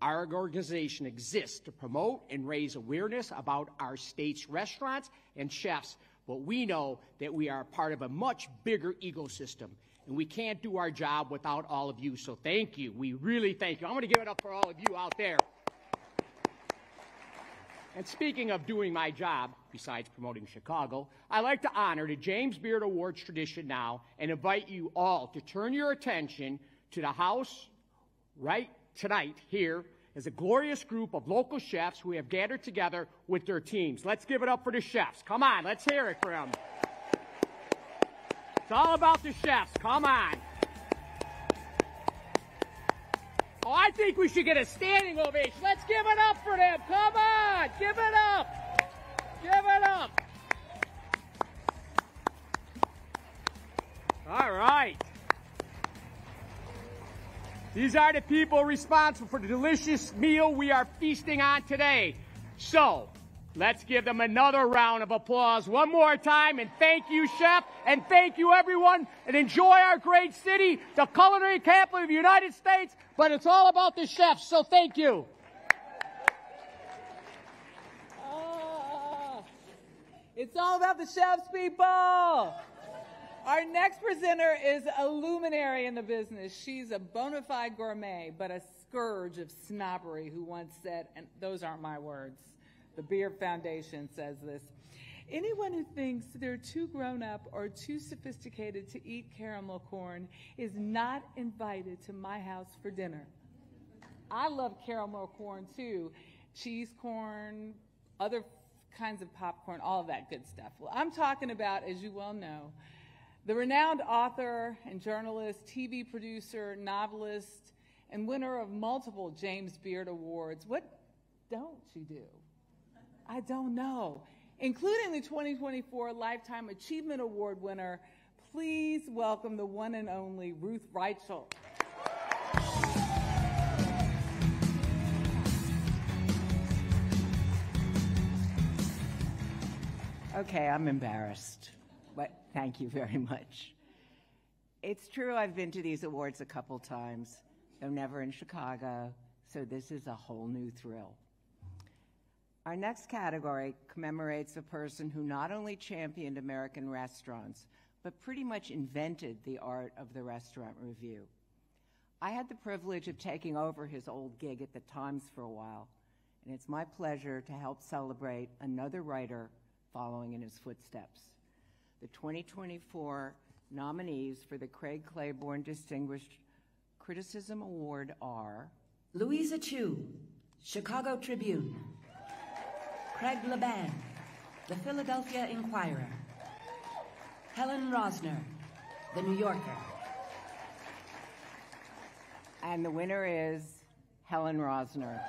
Our organization exists to promote and raise awareness about our state's restaurants and chefs, but we know that we are part of a much bigger ecosystem, and we can't do our job without all of you, so thank you. We really thank you. I'm going to give it up for all of you out there. And speaking of doing my job, besides promoting Chicago, I like to honor the James Beard Awards tradition now and invite you all to turn your attention to the house right tonight here as a glorious group of local chefs who have gathered together with their teams. Let's give it up for the chefs. Come on, let's hear it for them. It's all about the chefs. Come on. Oh, I think we should get a standing ovation. Let's give it up for them. Come on. Give it up. Give it up. All right. These are the people responsible for the delicious meal we are feasting on today. So, let's give them another round of applause one more time. And thank you, Chef. And thank you, everyone. And enjoy our great city, the culinary capital of the United States. But it's all about the chefs, so thank you. It's all about the chefs, people. Our next presenter is a luminary in the business. She's a bona fide gourmet, but a scourge of snobbery, who once said, and those aren't my words, the Beard Foundation says this: anyone who thinks they're too grown up or too sophisticated to eat caramel corn is not invited to my house for dinner. I love caramel corn too, cheese corn, other kinds of popcorn, all of that good stuff. Well, I'm talking about, as you well know, the renowned author and journalist, TV producer, novelist, and winner of multiple James Beard Awards. What don't you do? I don't know. Including the 2024 Lifetime Achievement Award winner, please welcome the one and only Ruth Reichl. Okay, I'm embarrassed, but thank you very much. It's true I've been to these awards a couple times, though never in Chicago, so this is a whole new thrill. Our next category commemorates a person who not only championed American restaurants, but pretty much invented the art of the restaurant review. I had the privilege of taking over his old gig at the Times for a while, and it's my pleasure to help celebrate another writer following in his footsteps. The 2024 nominees for the Craig Claiborne Distinguished Criticism Award are Louisa Chu, Chicago Tribune; Craig Laban, The Philadelphia Inquirer; Helen Rosner, The New Yorker. And the winner is Helen Rosner.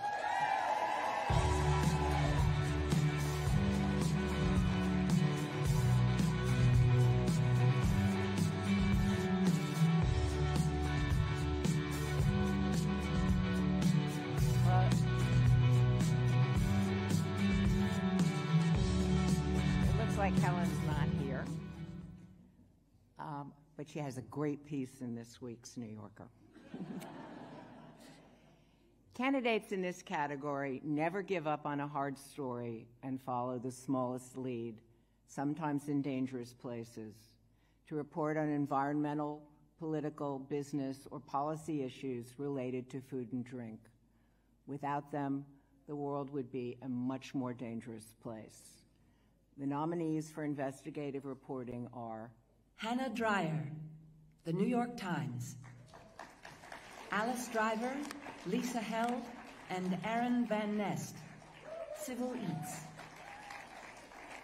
Helen's not here, but she has a great piece in this week's New Yorker. Candidates in this category never give up on a hard story and follow the smallest lead, sometimes in dangerous places, to report on environmental, political, business, or policy issues related to food and drink. Without them, the world would be a much more dangerous place. The nominees for investigative reporting are Hannah Dreyer, The New York Times; Alice Driver, Lisa Held, and Aaron Van Nest, Civil Eats;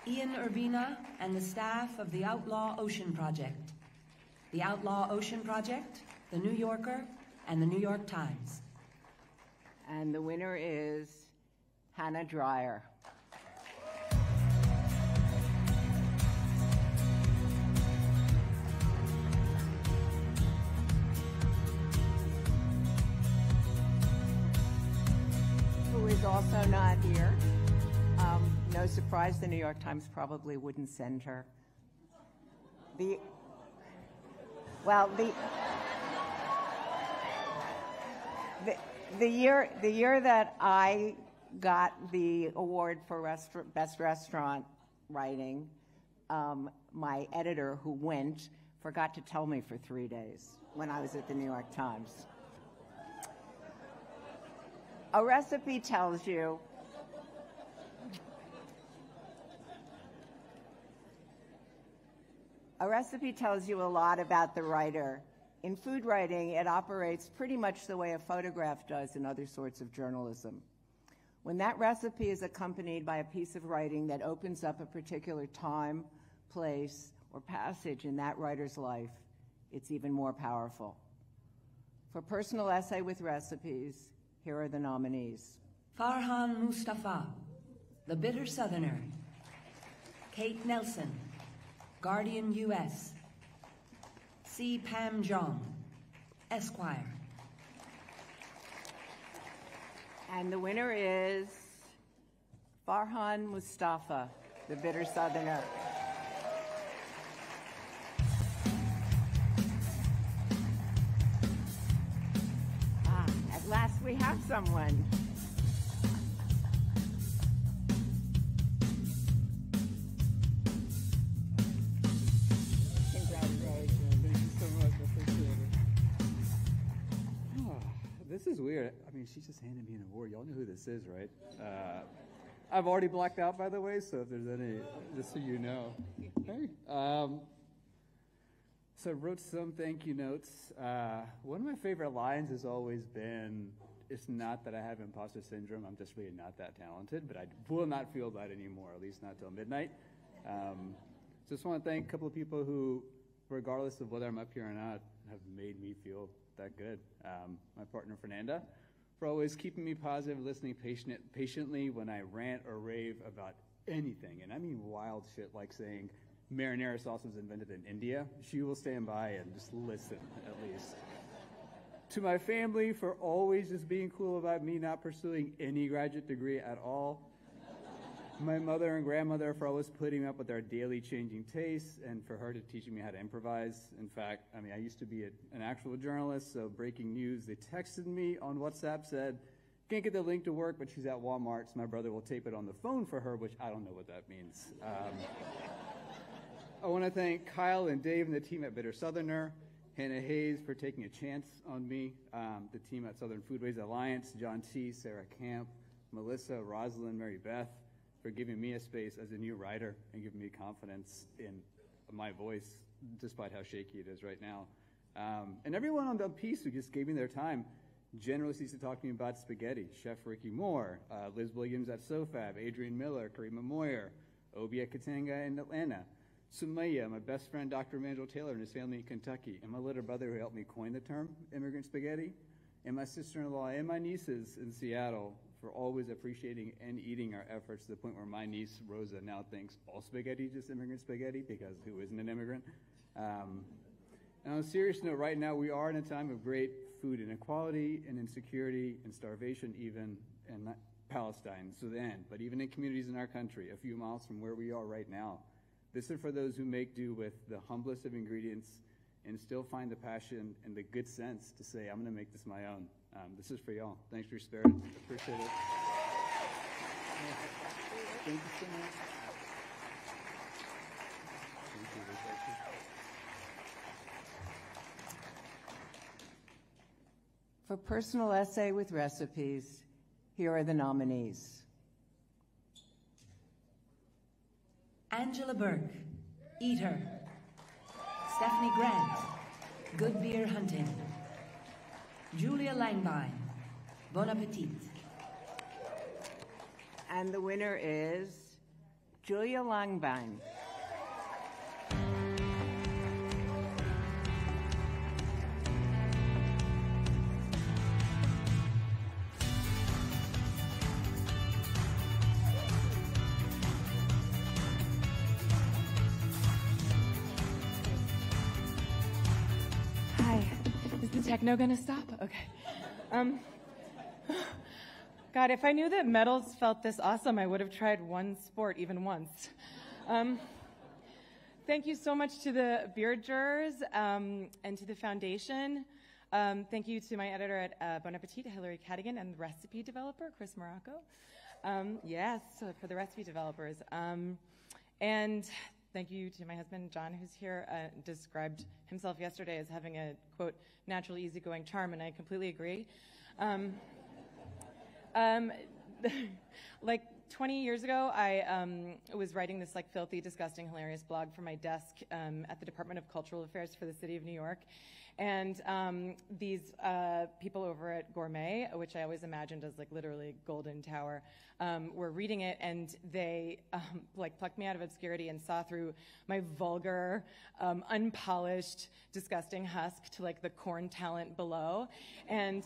Ian Urbina and the staff of the Outlaw Ocean Project; the Outlaw Ocean Project, The New Yorker, and the New York Times. And the winner is Hannah Dreyer. Also not here. No surprise, the New York Times probably wouldn't send her. The year that I got the award for best restaurant writing, my editor, who went forgot to tell me for 3 days when I was at the New York Times. A recipe tells you a lot about the writer. In food writing, it operates pretty much the way a photograph does in other sorts of journalism. When that recipe is accompanied by a piece of writing that opens up a particular time, place, or passage in that writer's life, it's even more powerful. For Personal Essay with Recipes, here are the nominees. Farhan Mustafa, The Bitter Southerner. Kate Nelson, Guardian U.S. C. Pam Jong, Esquire. And the winner is Farhan Mustafa, The Bitter Southerner. At last we have someone. This is weird. I mean, she just handed me an award. Y'all know who this is, right? I've already blacked out, by the way, so if there's any, just so you know. Hey. So I wrote some thank you notes. One of my favorite lines has always been, it's not that I have imposter syndrome, I'm just really not that talented, but I will not feel that anymore, at least not till midnight. Just want to thank a couple of people who, regardless of whether I'm up here or not, have made me feel that good. My partner Fernanda, for always keeping me positive, listening patiently when I rant or rave about anything, and I mean wild shit like saying marinara sauce was invented in India. She will stand by and just listen, at least. To my family, for always just being cool about me not pursuing any graduate degree at all. My mother and grandmother for always putting up with our daily changing tastes, and for her to teaching me how to improvise. In fact, I mean, I used to be an actual journalist, so breaking news, they texted me on WhatsApp, said, can't get the link to work, but she's at Walmart, so my brother will tape it on the phone for her, which I don't know what that means. I want to thank Kyle and Dave and the team at Bitter Southerner, Hannah Hayes for taking a chance on me, the team at Southern Foodways Alliance, John T., Sarah Camp, Melissa, Rosalind, Mary Beth, for giving me a space as a new writer and giving me confidence in my voice, despite how shaky it is right now. And everyone on the piece who just gave me their time generously used to talk to me about spaghetti. Chef Ricky Moore, Liz Williams at SoFab, Adrian Miller, Karima Moyer, Obi at Katanga in Atlanta, Sumaya, my best friend Dr. Emmanuel Taylor and his family in Kentucky, and my little brother who helped me coin the term immigrant spaghetti, and my sister-in-law and my nieces in Seattle for always appreciating and eating our efforts to the point where my niece, Rosa, now thinks all spaghetti is just immigrant spaghetti, because who isn't an immigrant? And on a serious note, right now we are in a time of great food inequality and insecurity and starvation even, and not Palestine, Sudan, but even in communities in our country, a few miles from where we are right now. This is for those who make do with the humblest of ingredients and still find the passion and the good sense to say, I'm going to make this my own. This is for y'all. Thanks for your spirit. Appreciate it. Thank you so much. For Personal Essay with Recipes, here are the nominees. Angela Burke, Eater. Stephanie Grant, Good Beer Hunting. Julia Langbein, Bon Appetit. And the winner is Julia Langbein. Techno gonna stop? Okay. God, if I knew that medals felt this awesome, I would have tried one sport even once. Thank you so much to the beer jurors and to the foundation. Thank you to my editor at Bon Appetit, Hillary Cadigan, and the recipe developer, Chris Morocco. Yes, for the recipe developers. And thank you to my husband, John, who's here, described himself yesterday as having a, quote, natural, easygoing charm, and I completely agree. Like 20 years ago, I was writing this like filthy, disgusting, hilarious blog from my desk at the Department of Cultural Affairs for the City of New York. And these people over at Gourmet, which I always imagined as like literally Golden Tower, were reading it, and they like plucked me out of obscurity and saw through my vulgar, unpolished, disgusting husk to like the corn talent below. And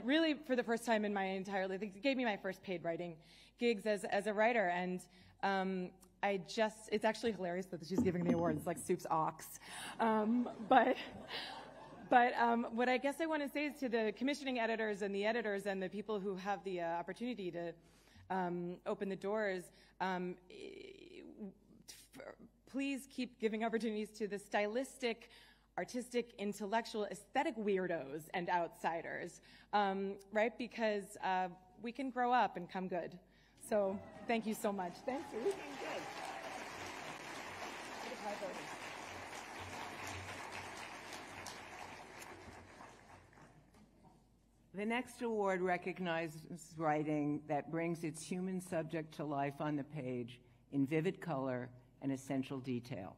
really, for the first time in my entire life, it gave me my first paid writing gigs as a writer. And it's actually hilarious that she's giving the award. It's like Soup's ox. But what I guess I want to say is to the commissioning editors and the editors and the people who have the opportunity to open the doors, please keep giving opportunities to the stylistic, artistic, intellectual, aesthetic weirdos and outsiders, right? Because we can grow up and come good. So thank you so much. Thank you. The next award recognizes writing that brings its human subject to life on the page in vivid color and essential detail.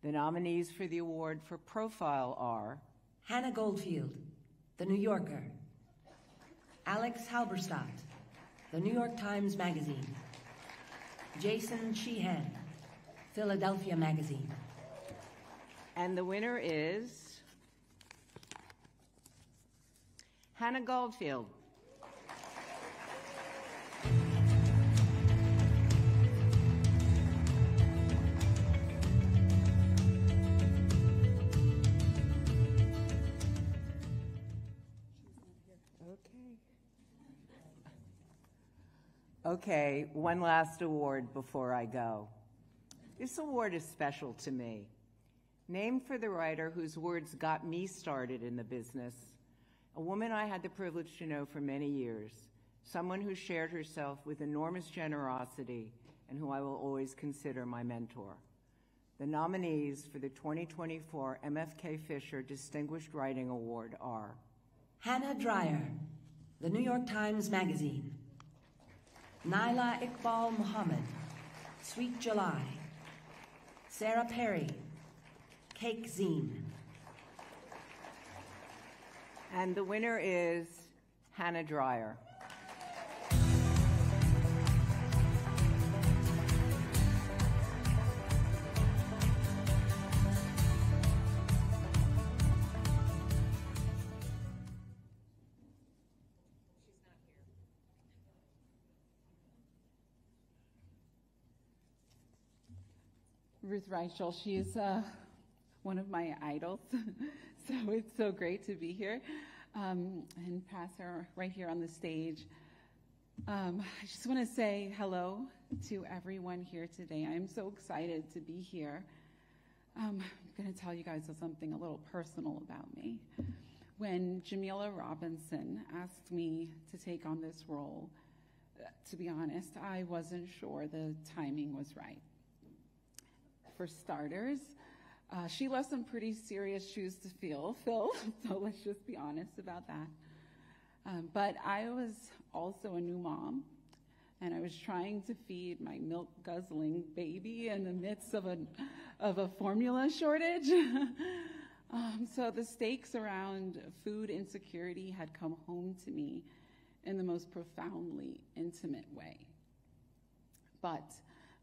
The nominees for the award for profile are Hannah Goldfield, The New Yorker; Alex Halberstadt, The New York Times Magazine; Jason Sheehan, Philadelphia Magazine. And the winner is Hannah Goldfield. Okay, one last award before I go. This award is special to me. Named for the writer whose words got me started in the business, a woman I had the privilege to know for many years, someone who shared herself with enormous generosity and who I will always consider my mentor. The nominees for the 2024 MFK Fisher Distinguished Writing Award are Hannah Dreyer, The New York Times Magazine; Naila Iqbal Muhammad, Sweet July; Sarah Perry, Cake Zine. And the winner is Hannah Dreyer. Ruth Reichl, she is one of my idols, so it's so great to be here and pass her right here on the stage. I just want to say hello to everyone here today. I'm so excited to be here. I'm going to tell you guys something a little personal about me. When Jamila Robinson asked me to take on this role, to be honest, I wasn't sure the timing was right. For starters, she left some pretty serious shoes to fill, so let's just be honest about that. But I was also a new mom, and I was trying to feed my milk-guzzling baby in the midst of a formula shortage. So the stakes around food insecurity had come home to me in the most profoundly intimate way. But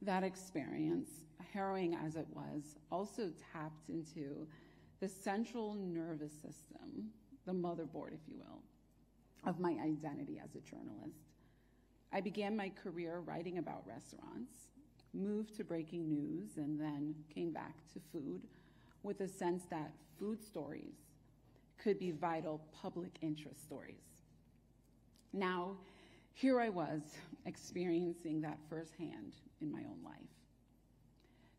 that experience, harrowing as it was, also tapped into the central nervous system, the motherboard, if you will, of my identity as a journalist. I began my career writing about restaurants, moved to breaking news, and then came back to food with a sense that food stories could be vital public interest stories. Now, here I was experiencing that firsthand in my own life.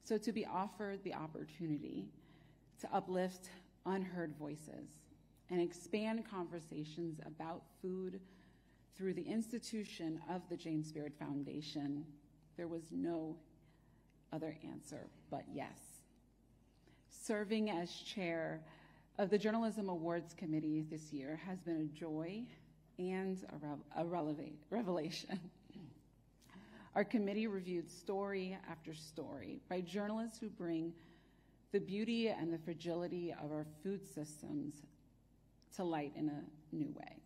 So to be offered the opportunity to uplift unheard voices and expand conversations about food through the institution of the James Beard Foundation, there was no other answer but yes. Serving as chair of the Journalism Awards Committee this year has been a joy and a revelation. Our committee reviewed story after story by journalists who bring the beauty and the fragility of our food systems to light in a new way.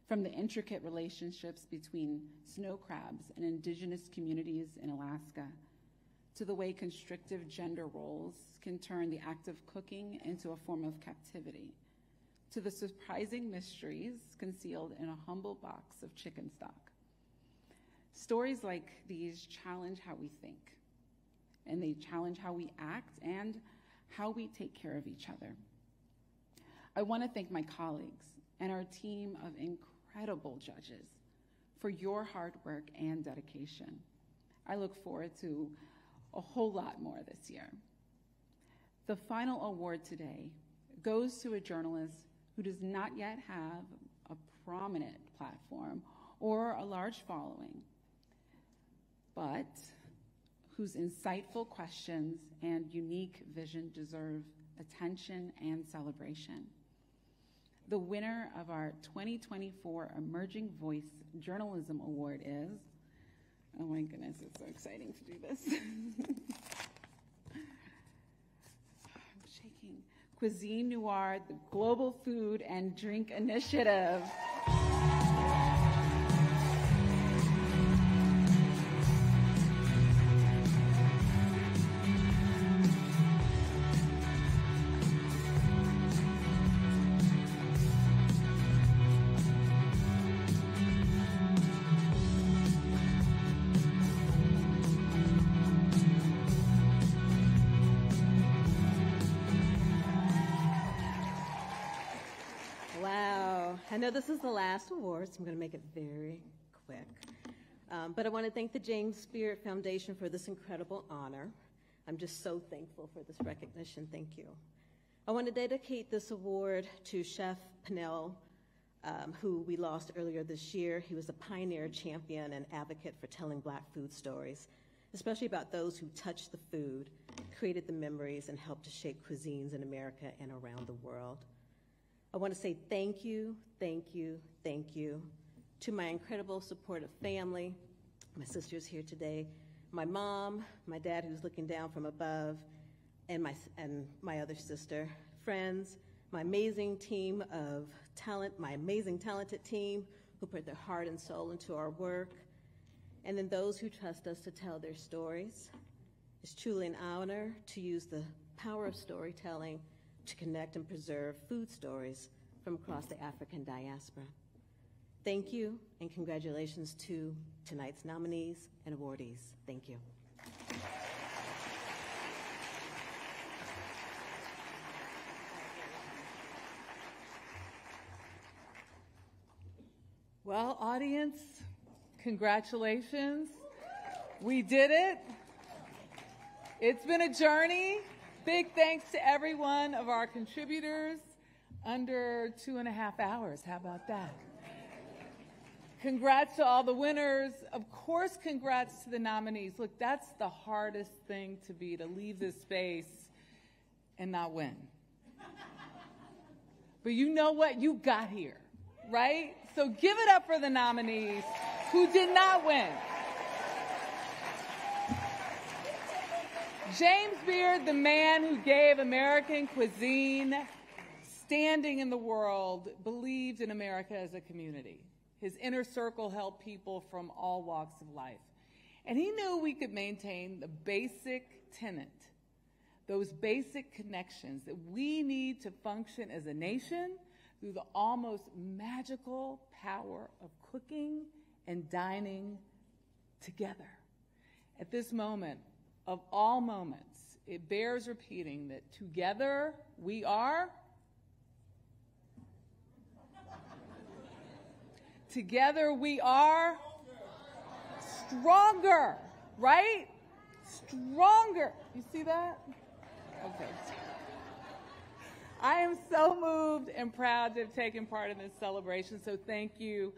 From the intricate relationships between snow crabs and indigenous communities in Alaska, to the way constrictive gender roles can turn the act of cooking into a form of captivity, to the surprising mysteries concealed in a humble box of chicken stock. Stories like these challenge how we think, and they challenge how we act and how we take care of each other. I want to thank my colleagues and our team of incredible judges for your hard work and dedication. I look forward to a whole lot more this year. The final award today goes to a journalist who does not yet have a prominent platform or a large following, but whose insightful questions and unique vision deserve attention and celebration. The winner of our 2024 Emerging Voice Journalism Award is, oh my goodness, it's so exciting to do this. I'm shaking. Cuisine Noir, the Global Food and Drink Initiative. I know this is the last award, so I'm going to make it very quick. But I want to thank the James Beard Foundation for this incredible honor. I'm just so thankful for this recognition. Thank you. I want to dedicate this award to Chef Pennell, who we lost earlier this year. He was a pioneer, champion, and advocate for telling Black food stories, especially about those who touched the food, created the memories, and helped to shape cuisines in America and around the world. I want to say thank you, thank you, thank you to my incredible supportive family, my sister's here today, my mom, my dad who's looking down from above, and my other sister, friends, my amazing team of talent, my amazing talented team who put their heart and soul into our work, and then those who trust us to tell their stories. It's truly an honor to use the power of storytelling to connect and preserve food stories from across the African diaspora. Thank you, and congratulations to tonight's nominees and awardees. Thank you. Well, audience, congratulations. We did it. It's been a journey. Big thanks to every one of our contributors. Under 2.5 hours. How about that? Congrats to all the winners. Of course, congrats to the nominees. Look, that's the hardest thing to leave this space and not win. But you know what? You got here, right? So give it up for the nominees who did not win. James Beard, the man who gave American cuisine standing in the world, believed in America as a community. His inner circle held people from all walks of life. And he knew we could maintain the basic tenet, those basic connections that we need to function as a nation through the almost magical power of cooking and dining together. At this moment, of all moments, it bears repeating that together we are. Together we are stronger, right? Stronger. You see that? Okay. I am so moved and proud to have taken part in this celebration, so thank you